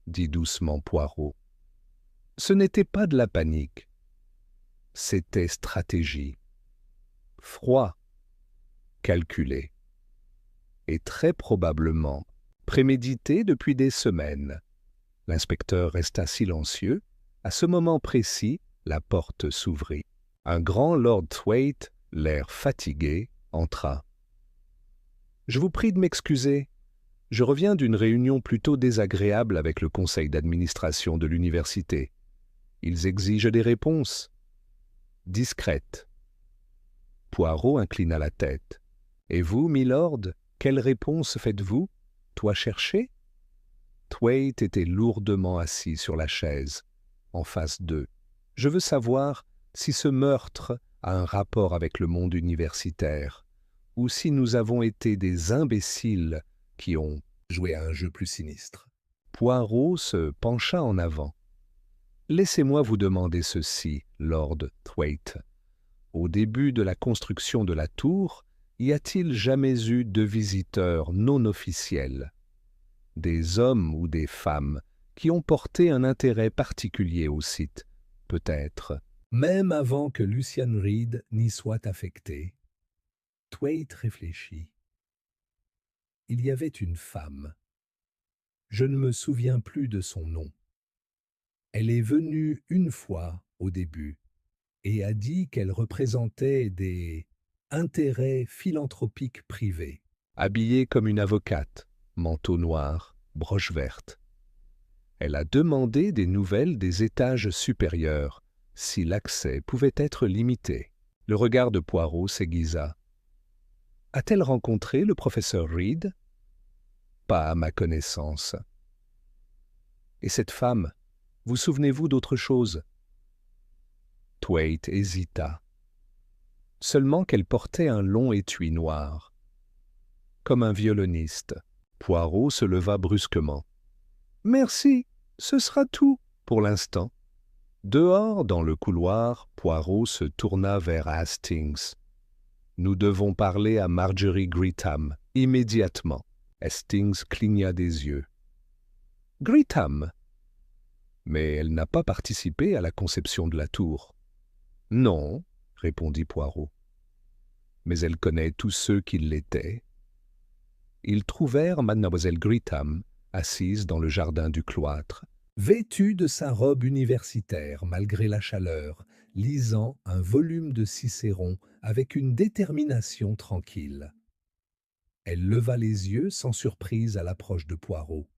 dit doucement Poirot. « Ce n'était pas de la panique. C'était stratégie. Froid, calculé. Et très probablement prémédité depuis des semaines. » L'inspecteur resta silencieux. À ce moment précis, la porte s'ouvrit. Un grand Lord Thwaite, l'air fatigué, entra. « Je vous prie de m'excuser. Je reviens d'une réunion plutôt désagréable avec le conseil d'administration de l'université. Ils exigent des réponses. Discrètes. » Poirot inclina la tête. « Et vous, milord, quelle réponse faites-vous? Toi chercher ?» Thwaite était lourdement assis sur la chaise, en face d'eux. « Je veux savoir si ce meurtre a un rapport avec le monde universitaire, ou si nous avons été des imbéciles qui ont joué à un jeu plus sinistre. » Poirot se pencha en avant. « Laissez-moi vous demander ceci, Lord Thwaite. Au début de la construction de la tour, y a-t-il jamais eu de visiteurs non officiels, des hommes ou des femmes qui ont porté un intérêt particulier au site, peut-être, même avant que Lucian Reed n'y soit affecté? » Thwaite réfléchit. « Il y avait une femme. Je ne me souviens plus de son nom. Elle est venue une fois au début et a dit qu'elle représentait des intérêts philanthropiques privés. Habillée comme une avocate, manteau noir, broche verte. Elle a demandé des nouvelles des étages supérieurs, si l'accès pouvait être limité. » Le regard de Poirot s'aiguisa. « A-t-elle rencontré le professeur Reed? »« Pas à ma connaissance. »« Et cette femme, vous souvenez-vous d'autre chose? » Thwaite hésita. « Seulement qu'elle portait un long étui noir. Comme un violoniste. » Poirot se leva brusquement. « Merci, ce sera tout pour l'instant. » Dehors, dans le couloir, Poirot se tourna vers Hastings. « Nous devons parler à Marjorie Greetham Immédiatement, Hastings cligna des yeux. « Greetham !» Mais elle n'a pas participé à la conception de la tour. « Non, » répondit Poirot. « Mais elle connaît tous ceux qui l'étaient. » Ils trouvèrent mademoiselle Greetham assise dans le jardin du cloître, vêtue de sa robe universitaire malgré la chaleur, lisant un volume de Cicéron avec une détermination tranquille. Elle leva les yeux sans surprise à l'approche de Poirot.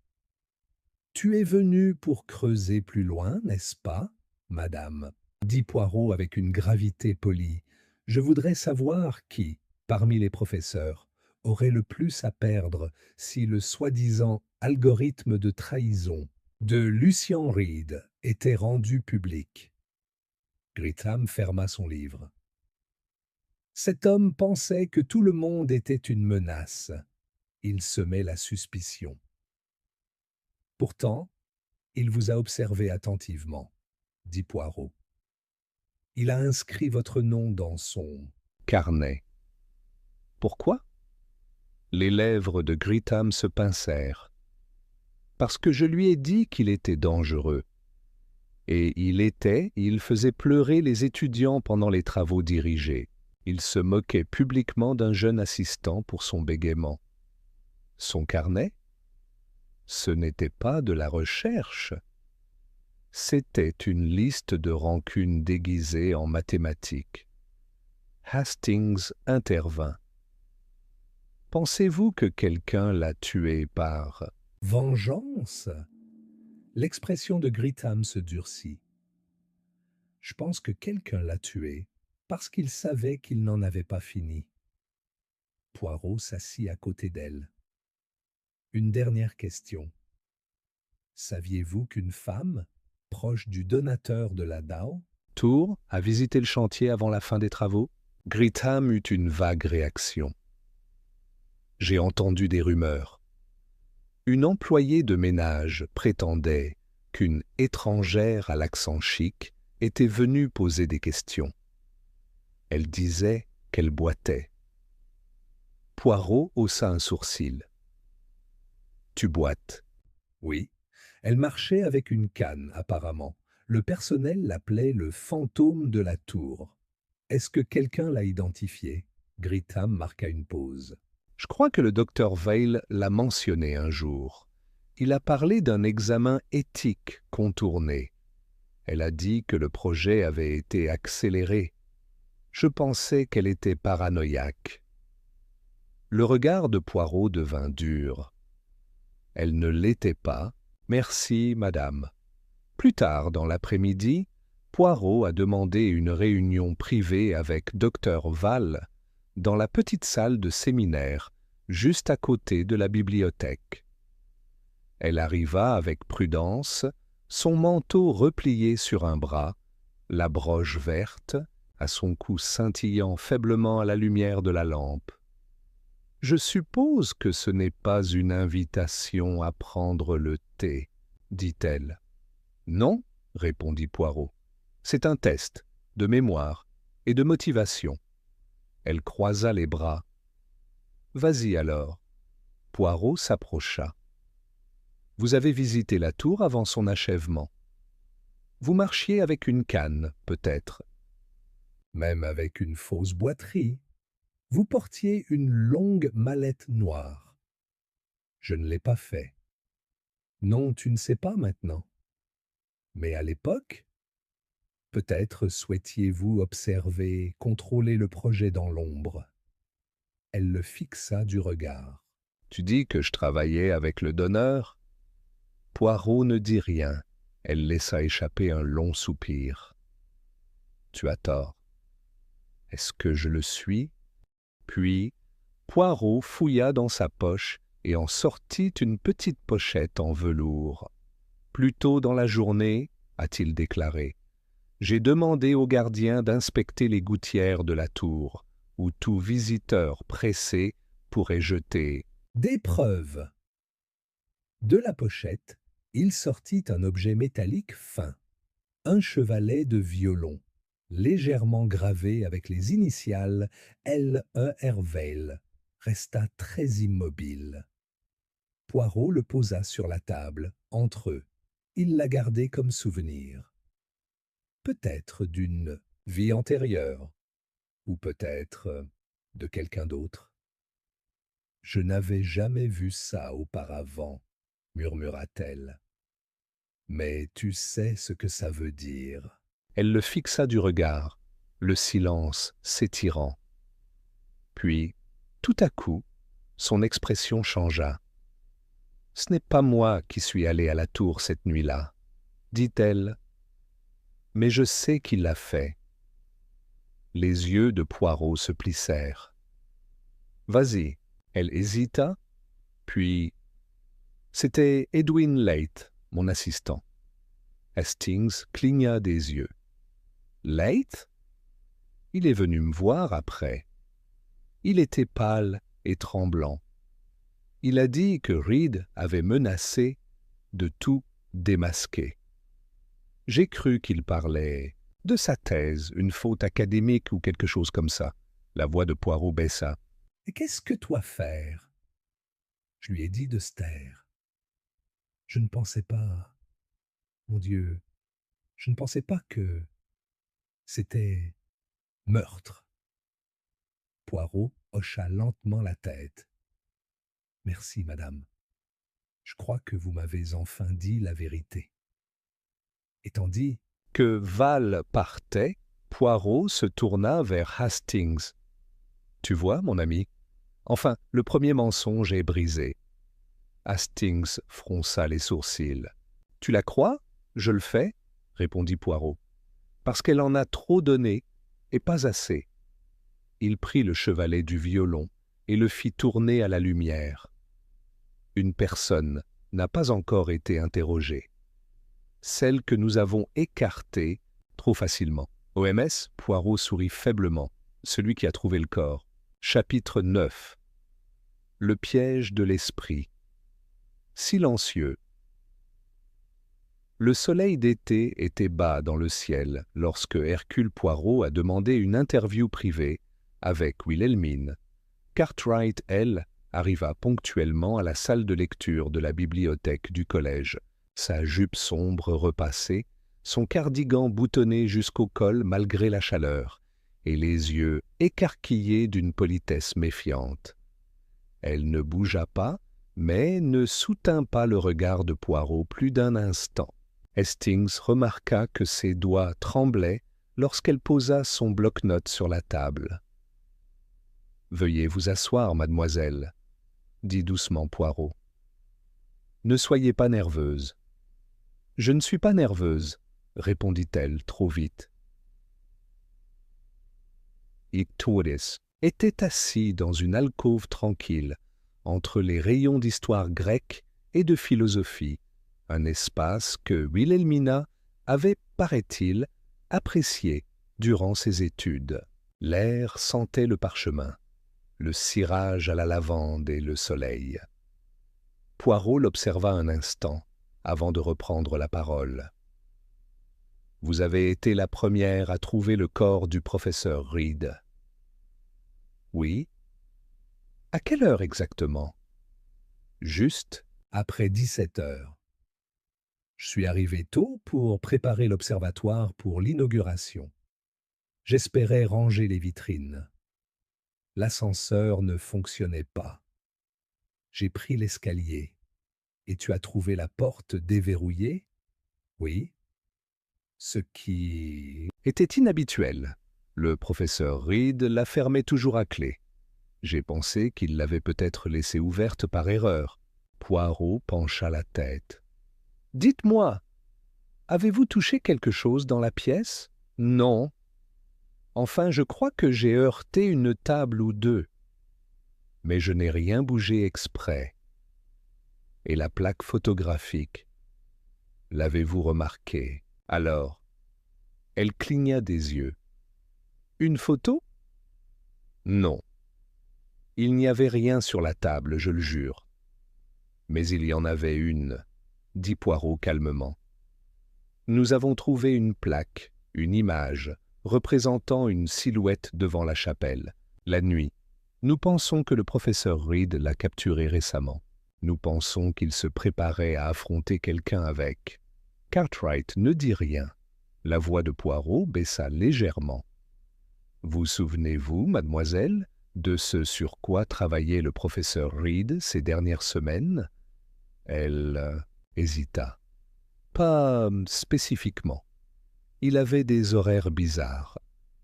« Tu es venue pour creuser plus loin, n'est-ce pas, madame ?» dit Poirot avec une gravité polie. « Je voudrais savoir qui, parmi les professeurs, aurait le plus à perdre si le soi-disant algorithme de trahison de Lucian Reed était rendu public. » Greetham ferma son livre. Cet homme pensait que tout le monde était une menace. Il semait la suspicion. Pourtant, il vous a observé attentivement, dit Poirot. Il a inscrit votre nom dans son carnet. Pourquoi? Les lèvres de Greetham se pincèrent. Parce que je lui ai dit qu'il était dangereux. Et il faisait pleurer les étudiants pendant les travaux dirigés. Il se moquait publiquement d'un jeune assistant pour son bégaiement. Son carnet? Ce n'était pas de la recherche. C'était une liste de rancunes déguisées en mathématiques. Hastings intervint. Pensez-vous que quelqu'un l'a tué par vengeance? L'expression de Greetham se durcit. Je pense que quelqu'un l'a tué parce qu'il savait qu'il n'en avait pas fini. Poirot s'assit à côté d'elle. Une dernière question. Saviez-vous qu'une femme, proche du donateur de la Dow, Tour, a visité le chantier avant la fin des travaux? Greetham eut une vague réaction. J'ai entendu des rumeurs. Une employée de ménage prétendait qu'une étrangère à l'accent chic était venue poser des questions. Elle disait qu'elle boitait. Poirot haussa un sourcil. « Tu boites ?» ?»« Oui. Elle marchait avec une canne, apparemment. Le personnel l'appelait le fantôme de la tour. Est-ce que quelqu'un l'a identifié ?» Greetham marqua une pause. « Je crois que le docteur Vail l'a mentionné un jour. Il a parlé d'un examen éthique contourné. Elle a dit que le projet avait été accéléré. Je pensais qu'elle était paranoïaque. » Le regard de Poirot devint dur. « Elle ne l'était pas. Merci, madame. » Plus tard dans l'après-midi, Poirot a demandé une réunion privée avec Dr Val dans la petite salle de séminaire, juste à côté de la bibliothèque. Elle arriva avec prudence, son manteau replié sur un bras, la broche verte, à son cou scintillant faiblement à la lumière de la lampe. « Je suppose que ce n'est pas une invitation à prendre le thé, » dit-elle. « Non, » répondit Poirot. « C'est un test de mémoire et de motivation. » Elle croisa les bras. « Vas-y alors. » Poirot s'approcha. « Vous avez visité la tour avant son achèvement. Vous marchiez avec une canne, peut-être. Même avec une fausse boiterie. Vous portiez une longue mallette noire. Je ne l'ai pas fait. Non, tu ne sais pas maintenant. Mais à l'époque, peut-être souhaitiez-vous observer, contrôler le projet dans l'ombre. » Elle le fixa du regard. « Tu dis que je travaillais avec le donneur ?» Poirot ne dit rien. Elle laissa échapper un long soupir. « Tu as tort. Est-ce que je le suis ?» Puis, Poirot fouilla dans sa poche et en sortit une petite pochette en velours. « Plus tôt dans la journée, a-t-il déclaré, j'ai demandé au gardien d'inspecter les gouttières de la tour, où tout visiteur pressé pourrait jeter des preuves. » De la pochette, il sortit un objet métallique fin, un chevalet de violon, légèrement gravé avec les initiales L.E.R. Vail, resta très immobile. Poirot le posa sur la table, entre eux. Il l'a gardé comme souvenir. Peut-être d'une vie antérieure, ou peut-être de quelqu'un d'autre. Je n'avais jamais vu ça auparavant, murmura-t-elle. Mais tu sais ce que ça veut dire. Elle le fixa du regard, le silence s'étirant. Puis, tout à coup, son expression changea. « Ce n'est pas moi qui suis allée à la tour cette nuit-là, dit-elle, mais je sais qui l'a fait. » Les yeux de Poirot se plissèrent. « Vas-y. » Elle hésita, puis « C'était Edwin Leigh, mon assistant. » Hastings cligna des yeux. « Leigh ? Il est venu me voir après. Il était pâle et tremblant. Il a dit que Reed avait menacé de tout démasquer. J'ai cru qu'il parlait de sa thèse, une faute académique ou quelque chose comme ça. » La voix de Poirot baissa. « Et qu'est-ce que toi faire ?» Je lui ai dit de se taire. Je ne pensais pas... Mon Dieu, je ne pensais pas que c'était meurtre. Poirot hocha lentement la tête. « Merci, madame. Je crois que vous m'avez enfin dit la vérité. » Et tandis que Val partait, Poirot se tourna vers Hastings. « Tu vois, mon ami, enfin, le premier mensonge est brisé. » Hastings fronça les sourcils. « Tu la crois ? Je le fais, » répondit Poirot. « Parce qu'elle en a trop donné et pas assez. » Il prit le chevalet du violon et le fit tourner à la lumière. Une personne n'a pas encore été interrogée. Celle que nous avons écartée trop facilement. OMS, Poirot sourit faiblement. Celui qui a trouvé le corps. Chapitre 9. Le piège de l'esprit. Silencieux. Le soleil d'été était bas dans le ciel lorsque Hercule Poirot a demandé une interview privée avec Wilhelmine. Cartwright, elle, arriva ponctuellement à la salle de lecture de la bibliothèque du collège. Sa jupe sombre repassée, son cardigan boutonné jusqu'au col malgré la chaleur, et les yeux écarquillés d'une politesse méfiante. Elle ne bougea pas, mais ne soutint pas le regard de Poirot plus d'un instant. Hastings remarqua que ses doigts tremblaient lorsqu'elle posa son bloc-notes sur la table. « Veuillez vous asseoir, mademoiselle, » dit doucement Poirot. « Ne soyez pas nerveuse. »« Je ne suis pas nerveuse, » répondit-elle trop vite. Ictoris était assis dans une alcôve tranquille, entre les rayons d'histoire grecque et de philosophie, un espace que Wilhelmina avait, paraît-il, apprécié durant ses études. L'air sentait le parchemin, le cirage à la lavande et le soleil. Poirot l'observa un instant, avant de reprendre la parole. « Vous avez été la première à trouver le corps du professeur Reed. »« Oui. »« À quelle heure exactement ?»« Juste après 17 heures. Je suis arrivé tôt pour préparer l'observatoire pour l'inauguration. J'espérais ranger les vitrines. L'ascenseur ne fonctionnait pas. J'ai pris l'escalier. Et tu as trouvé la porte déverrouillée ? Oui. Ce qui était inhabituel. Le professeur Reed la fermait toujours à clé. J'ai pensé qu'il l'avait peut-être laissée ouverte par erreur. Poirot pencha la tête. « Dites-moi, avez-vous touché quelque chose dans la pièce ? » ?»« Non. Enfin, je crois que j'ai heurté une table ou deux. Mais je n'ai rien bougé exprès. Et la plaque photographique, l'avez-vous remarqué ? » Alors, elle cligna des yeux. « Une photo ? » ?»« Non. Il n'y avait rien sur la table, je le jure. »« Mais il y en avait une, » dit Poirot calmement. « Nous avons trouvé une plaque, une image, représentant une silhouette devant la chapelle, la nuit. Nous pensons que le professeur Reed l'a capturé récemment. Nous pensons qu'il se préparait à affronter quelqu'un avec. Cartwright ne dit rien. La voix de Poirot baissa légèrement. Vous souvenez-vous, mademoiselle, de ce sur quoi travaillait le professeur Reed ces dernières semaines? Elle hésita. Pas spécifiquement. Il avait des horaires bizarres.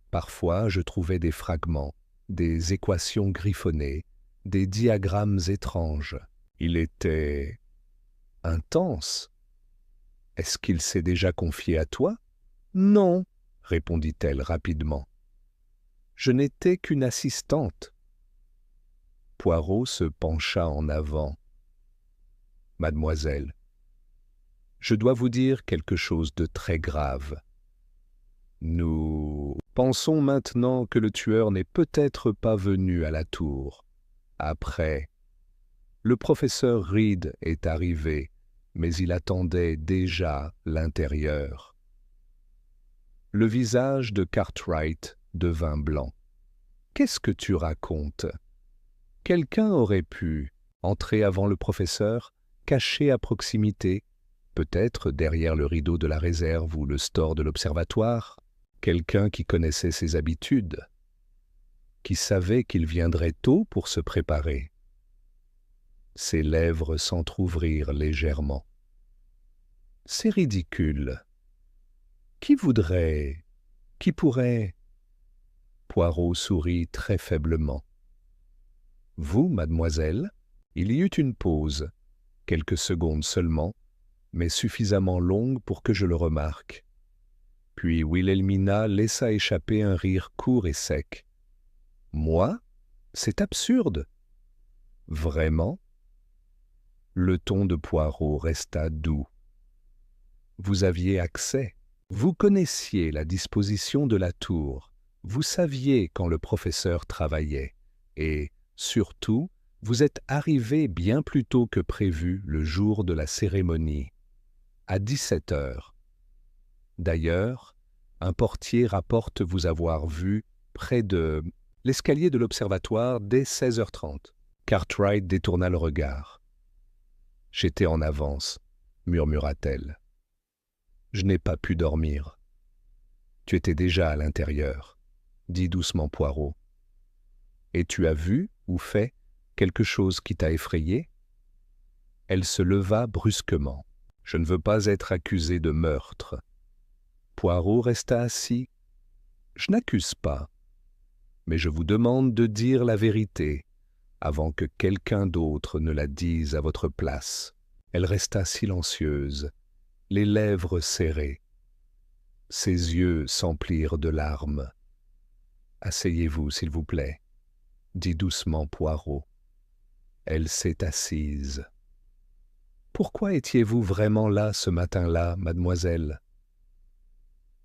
Parfois, je trouvais des fragments, des équations griffonnées, des diagrammes étranges. Il était intense. Est-ce qu'il s'est déjà confié à toi? Non, répondit-elle rapidement. Je n'étais qu'une assistante. Poirot se pencha en avant. Mademoiselle, je dois vous dire quelque chose de très grave. Nous pensons maintenant que le tueur n'est peut-être pas venu à la tour. Après, le professeur Reed est arrivé, mais il attendait déjà l'intérieur. Le visage de Cartwright devint blanc. Qu'est-ce que tu racontes? Quelqu'un aurait pu entrer avant le professeur, caché à proximité, peut-être derrière le rideau de la réserve ou le store de l'observatoire, quelqu'un qui connaissait ses habitudes, qui savait qu'il viendrait tôt pour se préparer. Ses lèvres s'entr'ouvrirent légèrement. C'est ridicule. Qui voudrait, qui pourrait... Poirot sourit très faiblement. Vous, mademoiselle? Il y eut une pause, quelques secondes seulement, mais suffisamment longue pour que je le remarque. Puis Wilhelmina laissa échapper un rire court et sec. Moi? C'est absurde. Vraiment? Le ton de Poirot resta doux. Vous aviez accès. Vous connaissiez la disposition de la tour. Vous saviez quand le professeur travaillait. Et, surtout, vous êtes arrivé bien plus tôt que prévu le jour de la cérémonie, à 17 heures. D'ailleurs, un portier rapporte vous avoir vu près de l'escalier de l'observatoire dès 16h30. Cartwright détourna le regard. « J'étais en avance, » murmura-t-elle. « Je n'ai pas pu dormir. »« Tu étais déjà à l'intérieur, » dit doucement Poirot. « Et tu as vu ou fait quelque chose qui t'a effrayé ?» Elle se leva brusquement. « Je ne veux pas être accusé de meurtre. » Poirot resta assis. « Je n'accuse pas, mais je vous demande de dire la vérité avant que quelqu'un d'autre ne la dise à votre place. » Elle resta silencieuse, les lèvres serrées. Ses yeux s'emplirent de larmes. « Asseyez-vous, s'il vous plaît, » dit doucement Poirot. Elle s'est assise. « Pourquoi étiez-vous vraiment là ce matin-là, mademoiselle ?»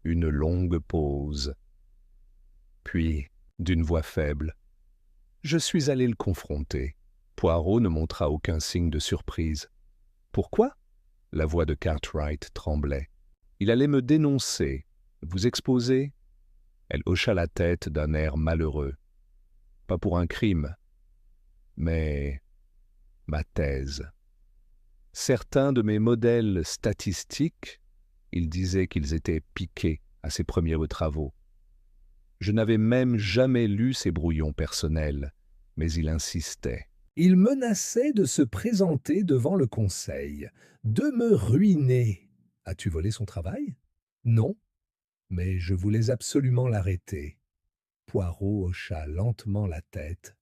Une longue pause. Puis, d'une voix faible, « Je suis allé le confronter. » Poirot ne montra aucun signe de surprise. « Pourquoi ?» La voix de Cartwright tremblait. « Il allait me dénoncer, vous exposer. » Elle hocha la tête d'un air malheureux. « Pas pour un crime, mais ma thèse. Certains de mes modèles statistiques, il disait qu'ils étaient piqués à ses premiers travaux. Je n'avais même jamais lu ses brouillons personnels, mais il insistait. Il menaçait de se présenter devant le conseil, de me ruiner. As-tu volé son travail? Non, mais je voulais absolument l'arrêter. Poirot hocha lentement la tête.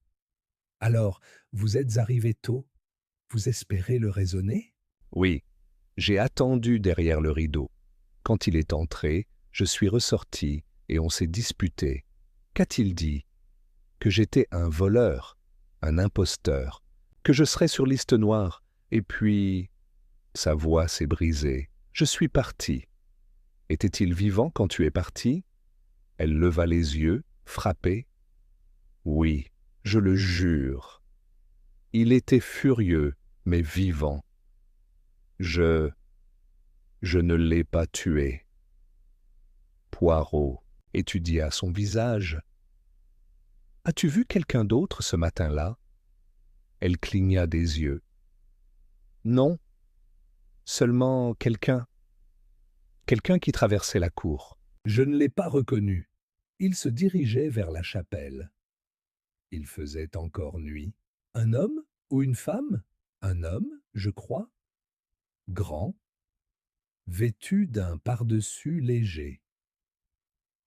Alors, vous êtes arrivé tôt? Vous espérez le raisonner? Oui, j'ai attendu derrière le rideau. Quand il est entré, je suis ressorti et on s'est disputé. Qu'a-t-il dit? Que j'étais un voleur, un imposteur, que je serais sur liste noire, et puis... Sa voix s'est brisée. Je suis parti. Était-il vivant quand tu es parti? Elle leva les yeux, frappée. Oui, je le jure. Il était furieux, mais vivant. Je ne l'ai pas tué. Poirot étudia son visage. As-tu vu quelqu'un d'autre ce matin-là? Elle cligna des yeux. Non, seulement quelqu'un qui traversait la cour. Je ne l'ai pas reconnu. Il se dirigeait vers la chapelle. Il faisait encore nuit. Un homme ou une femme? Un homme, je crois. Grand, vêtu d'un pardessus léger.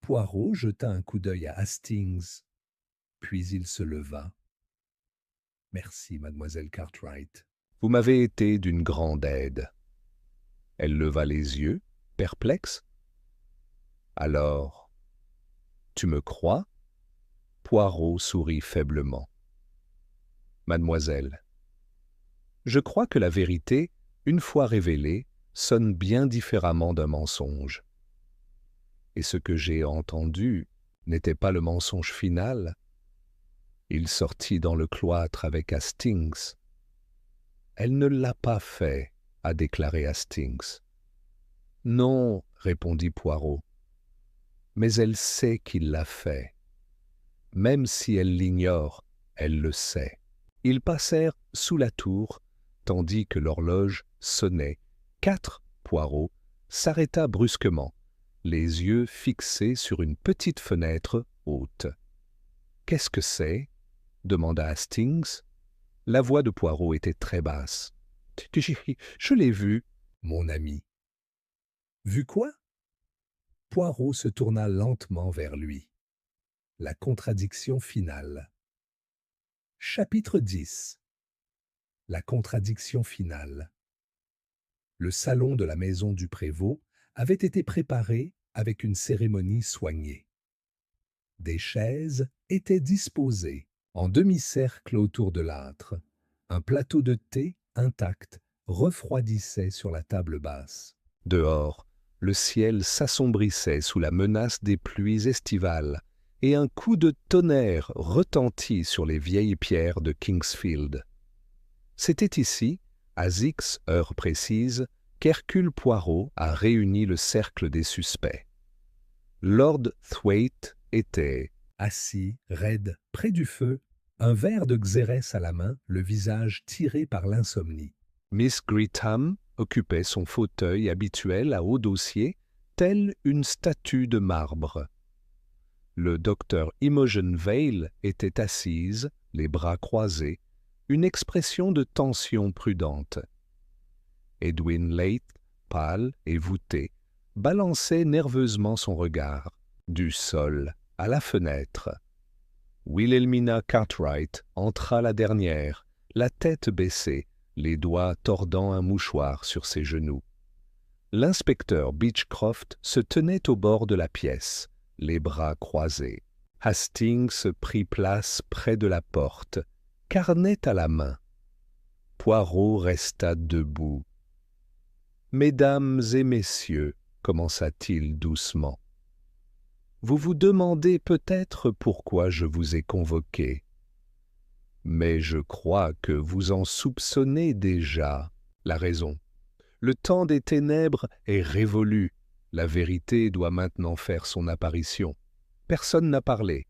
Poirot jeta un coup d'œil à Hastings, puis il se leva. Merci, mademoiselle Cartwright. Vous m'avez été d'une grande aide. Elle leva les yeux, perplexe. Alors, tu me crois? Poirot sourit faiblement. Mademoiselle, je crois que la vérité, une fois révélée, sonne bien différemment d'un mensonge. Et ce que j'ai entendu n'était pas le mensonge final. Il sortit dans le cloître avec Hastings. Elle ne l'a pas fait, a déclaré Hastings. Non, répondit Poirot, mais elle sait qu'il l'a fait. Même si elle l'ignore, elle le sait. Ils passèrent sous la tour, tandis que l'horloge sonnait. 4, Poirot s'arrêta brusquement, les yeux fixés sur une petite fenêtre haute. « Qu'est-ce que c'est » demanda Hastings. La voix de Poirot était très basse. « Je l'ai vu, mon ami. » « Vu quoi » Poirot se tourna lentement vers lui. La contradiction finale. Chapitre 10. La contradiction finale. Le salon de la maison du prévôt avait été préparé avec une cérémonie soignée. Des chaises étaient disposées en demi-cercle autour de l'âtre. Un plateau de thé intact refroidissait sur la table basse. Dehors, le ciel s'assombrissait sous la menace des pluies estivales et un coup de tonnerre retentit sur les vieilles pierres de Kingsfield. C'était ici, à X heure précise, qu'Hercule Poirot a réuni le cercle des suspects. Lord Thwaite était assis, raide, près du feu, un verre de xérès à la main, le visage tiré par l'insomnie. Miss Greetham occupait son fauteuil habituel à haut dossier, telle une statue de marbre. Le docteur Imogen Vale était assise, les bras croisés, une expression de tension prudente. Edwin Leith, pâle et voûté, balançait nerveusement son regard, du sol à la fenêtre. Wilhelmina Cartwright entra la dernière, la tête baissée, les doigts tordant un mouchoir sur ses genoux. L'inspecteur Beechcroft se tenait au bord de la pièce, les bras croisés. Hastings prit place près de la porte, carnet à la main. Poirot resta debout. « Mesdames et messieurs, commença-t-il doucement, vous vous demandez peut-être pourquoi je vous ai convoqués. Mais je crois que vous en soupçonnez déjà la raison. Le temps des ténèbres est révolu. La vérité doit maintenant faire son apparition. Personne n'a parlé.